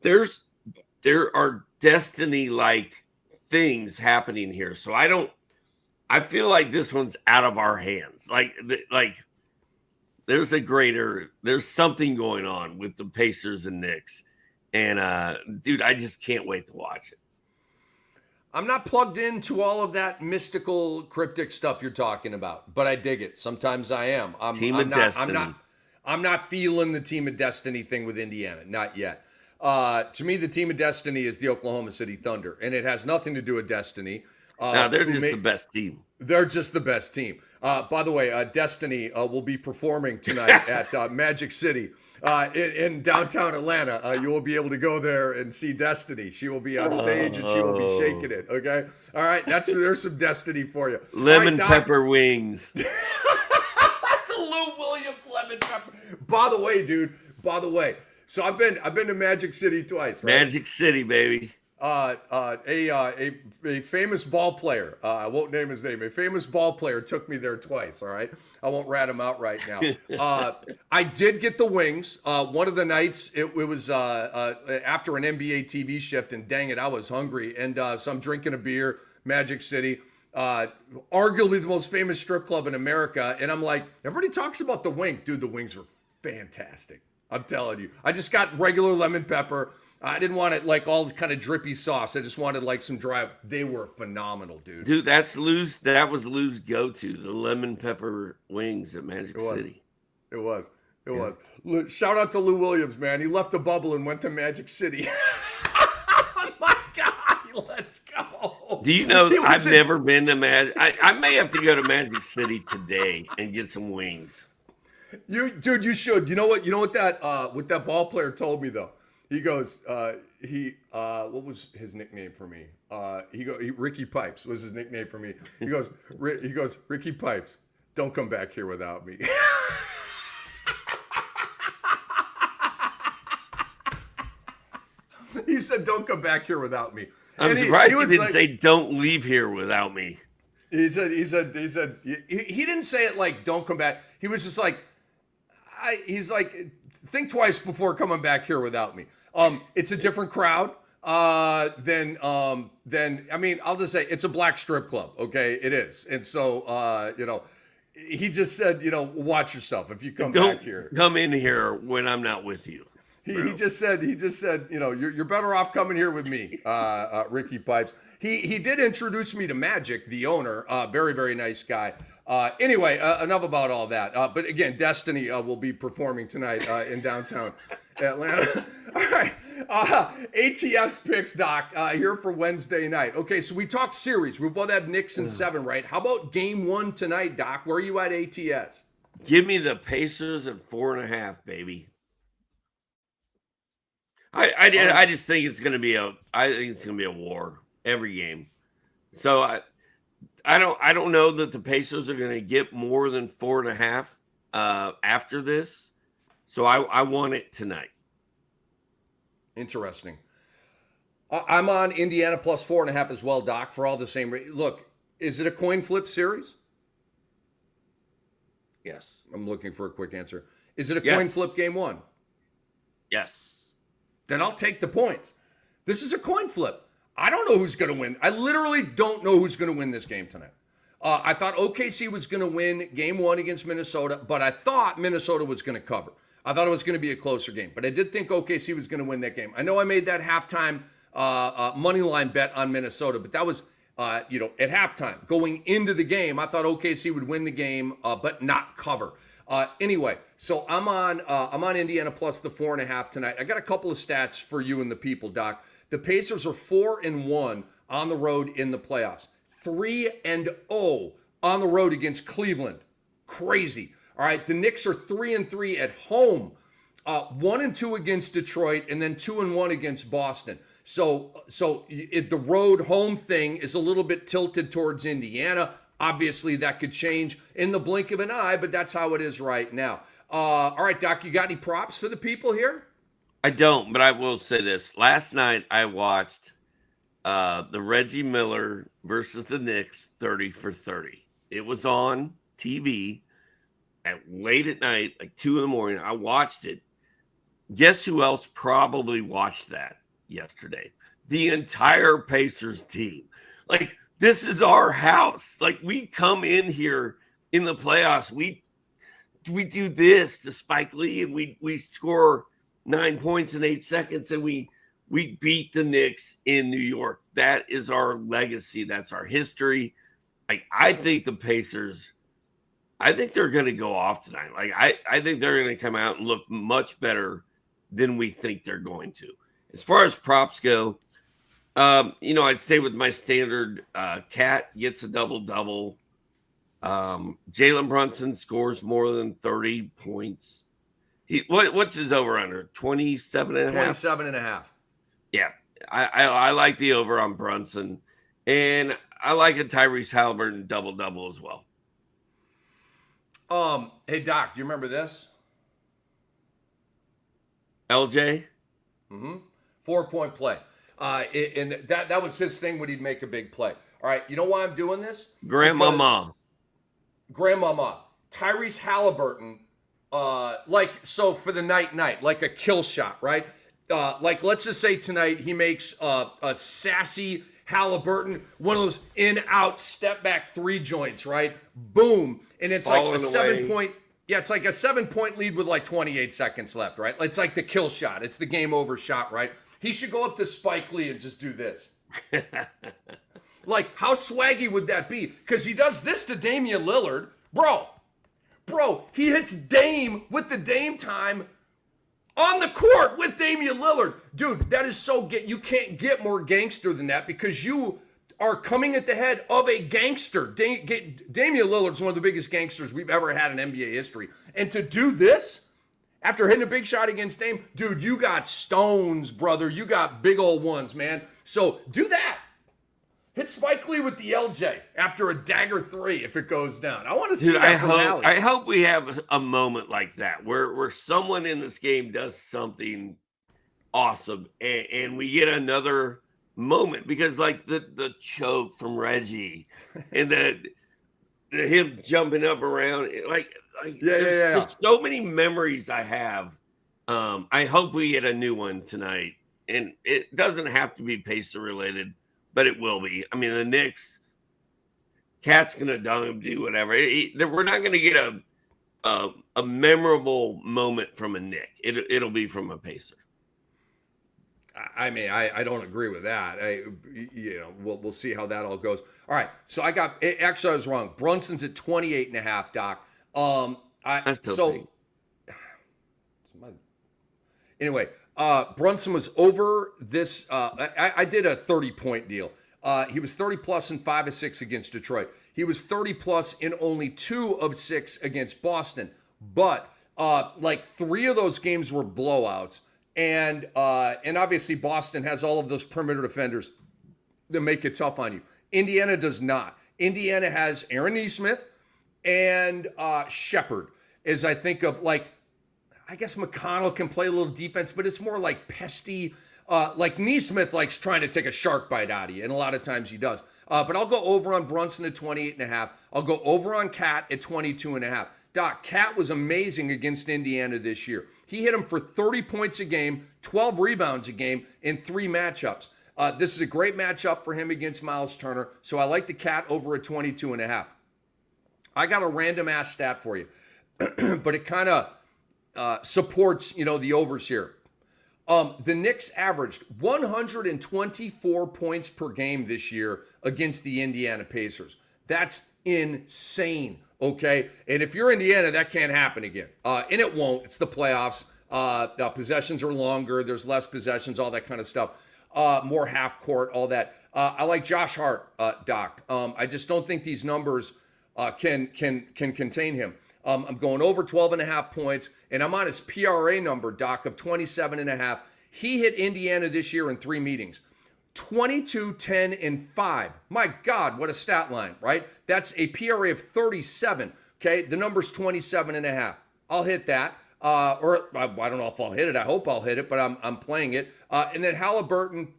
B: there are destiny-like things happening here. So I feel like this one's out of our hands. Like there's something going on with the Pacers and Knicks. And dude, I just can't wait to watch it.
A: I'm not plugged into all of that mystical, cryptic stuff you're talking about, but I dig it. Sometimes I am. I'm not feeling the team of destiny thing with Indiana. Not yet. To me, the team of destiny is the Oklahoma City Thunder, and it has nothing to do with destiny.
B: They're just the best team.
A: They're just the best team. By the way, Destiny will be performing tonight at Magic City in downtown Atlanta. You will be able to go there and see Destiny. She will be on stage and she will be shaking it. Okay, all right. There's some Destiny for you.
B: Lemon pepper wings.
A: Lou Williams lemon pepper. By the way, dude. So I've been to Magic City twice. Right?
B: Magic City, baby.
A: A famous ball player. I won't name his name. A famous ball player took me there twice. All right, I won't rat him out right now. I did get the wings. One of the nights it was after an NBA TV shift, and dang it, I was hungry, and so I'm drinking a beer. Magic City, arguably the most famous strip club in America, and I'm like, everybody talks about the wing, dude. The wings were fantastic. I'm telling you. I just got regular lemon pepper. I didn't want it like all kind of drippy sauce. I just wanted like some dry. They were phenomenal, dude.
B: Dude, that was Lou's go-to, the lemon pepper wings at Magic City.
A: It was. Shout out to Lou Williams, man. He left the bubble and went to Magic City. Oh my God, let's go.
B: Do you know I've never been to Magic? I may have to go to Magic City today and get some wings.
A: Dude, you should. You know what that ball player told me though? He goes, what was his nickname for me? Ricky Pipes was his nickname for me. He goes, Ricky Pipes, don't come back here without me. He said, don't come back here without me.
B: I'm surprised he didn't say, don't leave here without me.
A: He said, he didn't say it like, don't come back. He was just like, he's like, think twice before coming back here without me. It's a different crowd than I mean, I'll just say it's a black strip club. Okay, it is. And so, he just said, watch yourself if you come back here.
B: Come in here when I'm not with you.
A: He just said, you're better off coming here with me, Ricky Pipes. He did introduce me to Magic, the owner, very, very nice guy. Anyway, enough about all that. But again, Destiny will be performing tonight in downtown Atlanta. All right. ATS picks, Doc, here for Wednesday night. Okay, so we talked series. We both have Knicks in 7, right? How about game 1 tonight, Doc? Where are you at ATS?
B: Give me the Pacers at 4.5, baby. I just think it's going to be a war every game. So I don't know that the Pacers are going to get more than 4.5 after this. So I want it tonight.
A: Interesting. I'm on Indiana plus 4.5 as well, Doc, for all the same. Look, is it a coin flip series?
B: Yes.
A: I'm looking for a quick answer. Is it a coin flip game 1?
B: Yes.
A: Then I'll take the points. This is a coin flip. I don't know who's going to win. I literally don't know who's going to win this game tonight. I thought OKC was going to win game 1 against Minnesota, but I thought Minnesota was going to cover. I thought it was going to be a closer game, but I did think OKC was going to win that game. I know I made that halftime money line bet on Minnesota, but that was, at halftime. Going into the game, I thought OKC would win the game, but not cover. Anyway, so I'm on Indiana plus the 4.5 tonight. I got a couple of stats for you and the people, Doc. The Pacers are 4-1 on the road in the playoffs. 3-0 on the road against Cleveland. Crazy. All right, the Knicks are 3-3 at home. 1-2 against Detroit, and then 2-1 against Boston. So the road home thing is a little bit tilted towards Indiana. Obviously, that could change in the blink of an eye, but that's how it is right now. All right, Doc, you got any props for the people here?
B: I don't, but I will say this. Last night I watched the Reggie Miller versus the Knicks 30 for 30. It was on TV at late at night, like 2 in the morning. I watched it. Guess who else probably watched that yesterday? The entire Pacers team. Like, this is our house. Like, we come in here in the playoffs. We do this to Spike Lee, and we score 9 points in 8 seconds, and we beat the Knicks in New York. That is our legacy. That's our history. Like, I think the Pacers, I think they're going to go off tonight. Like, I think they're going to come out and look much better than we think they're going to. As far as props go, I'd stay with my standard. Cat gets a double-double. Jalen Brunson scores more than 30 points. What's his over-under? 27 and a half?
A: 27 and a half.
B: Yeah. I like the over on Brunson. And I like a Tyrese Halliburton double-double as well.
A: Hey, Doc, do you remember this?
B: LJ?
A: 4-point play. And that was his thing when he'd make a big play. All right, you know why I'm doing this?
B: Grandmama.
A: Tyrese Halliburton, so for the night, like a kill shot, right? Like, let's just say tonight he makes a sassy Halliburton, one of those in-out step-back 3 joints, right? Boom. And it's like a 7-point. Yeah, it's like a 7-point lead with like 28 seconds left, right? It's like the kill shot. It's the game over shot, right? He should go up to Spike Lee and just do this. Like, how swaggy would that be? Because he does this to Damian Lillard. Bro, he hits Dame with the Dame time on the court with Damian Lillard. Dude, that is so you can't get more gangster than that because you are coming at the head of a gangster. Damian Lillard's one of the biggest gangsters we've ever had in NBA history. And to do this, after hitting a big shot against Dame, dude, you got stones, brother. You got big old ones, man. So do that. Hit Spike Lee with the LJ after a dagger 3 if it goes down. I want to see that finale.
B: I hope we have a moment like that where someone in this game does something awesome and we get another moment, because like the choke from Reggie and the him jumping up around, there's so many memories I have. I hope we get a new one tonight, and it doesn't have to be Pacer related, but it will be. I mean, the Knicks, Cat's gonna dunk him, do whatever. We're not gonna get a memorable moment from a Knick. It'll be from a Pacer.
A: I mean, I don't agree with that. We'll see how that all goes. All right, so I was wrong. Brunson's at 28 and a half, Doc. Anyway, Brunson was over this. I did a 30-point deal. He was 30 plus in 5 of 6 against Detroit. He was 30 plus in only 2 of 6 against Boston. But like 3 of those games were blowouts. And obviously Boston has all of those perimeter defenders that make it tough on you. Indiana does not. Indiana has Aaron Nesmith and Shepard, as I think of, like, I guess McConnell can play a little defense, but it's more like pesty. Like Nesmith likes trying to take a shark bite out of you, and a lot of times he does. But I'll go over on Brunson at 28 and a half. I'll go over on Cat at 22 and a half. Doc, Cat was amazing against Indiana this year. He hit him for 30 points a game, 12 rebounds a game in 3 matchups. This is a great matchup for him against Miles Turner, so I like the Cat over at 22 and a half. I got a random ass stat for you, but it kind of supports, the overs here. The Knicks averaged 124 points per game this year against the Indiana Pacers. That's insane, okay? And if you're Indiana, that can't happen again. And it won't. It's the playoffs. The possessions are longer. There's less possessions, all that kind of stuff. More half court, all that. I like Josh Hart, Doc. I just don't think these numbers can contain him. I'm going over 12 and a half points, and I'm on his PRA number, Doc, of 27 and a half. He hit Indiana this year in 3 meetings. 22, 10, and 5. My God, what a stat line, right? That's a PRA of 37. Okay, the number's 27.5. I'll hit that. Or I don't know if I'll hit it. I hope I'll hit it, but I'm playing it. And then Halliburton,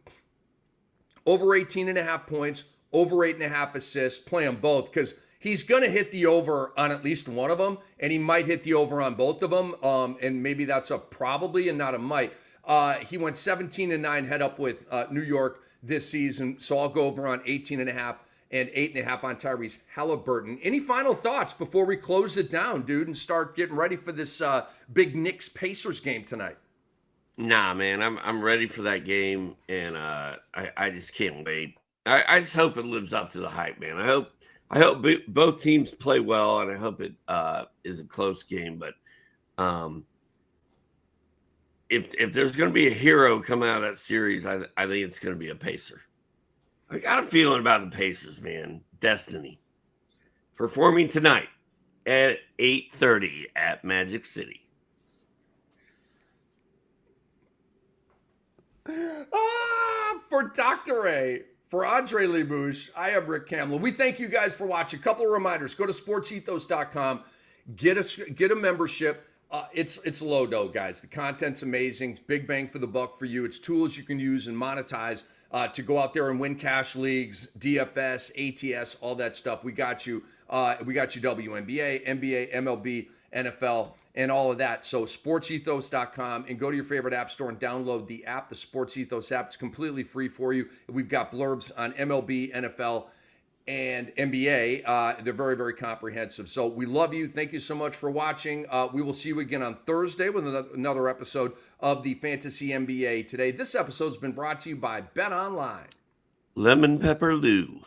A: over 18.5 points, over 8.5 assists. Play them both because he's going to hit the over on at least one of them, and he might hit the over on both of them. And maybe that's a probably and not a might. He went 17-9 head up with New York this season, so I'll go over on 18.5 and 8.5 on Tyrese Halliburton. Any final thoughts before we close it down, dude, and start getting ready for this big Knicks Pacers game tonight?
B: Nah, man, I'm ready for that game, and I just can't wait. I just hope it lives up to the hype, man. I hope both teams play well, and I hope it is a close game. But if there's going to be a hero coming out of that series, I think it's going to be a Pacer. I got a feeling about the Pacers, man. Destiny. Performing tonight at 8:30 at Magic City.
A: For Dr. A, for Andre Lemouche, I am Rick Kamla. We thank you guys for watching. A couple of reminders. Go to sportsethos.com. Get a membership. It's low dough, guys. The content's amazing. Big bang for the buck for you. It's tools you can use and monetize to go out there and win cash leagues, DFS, ATS, all that stuff. We got you. We got you WNBA, NBA, MLB, NFL, and all of that. So sportsethos.com, and go to your favorite app store and download the app, the Sports Ethos app. It's completely free for you. We've got blurbs on MLB, NFL, and NBA. They're very, very comprehensive. So we love you. Thank you so much for watching. We will see you again on Thursday with another episode of the Fantasy NBA Today. This episode's been brought to you by Bet Online.
B: Lemon Pepper Lou.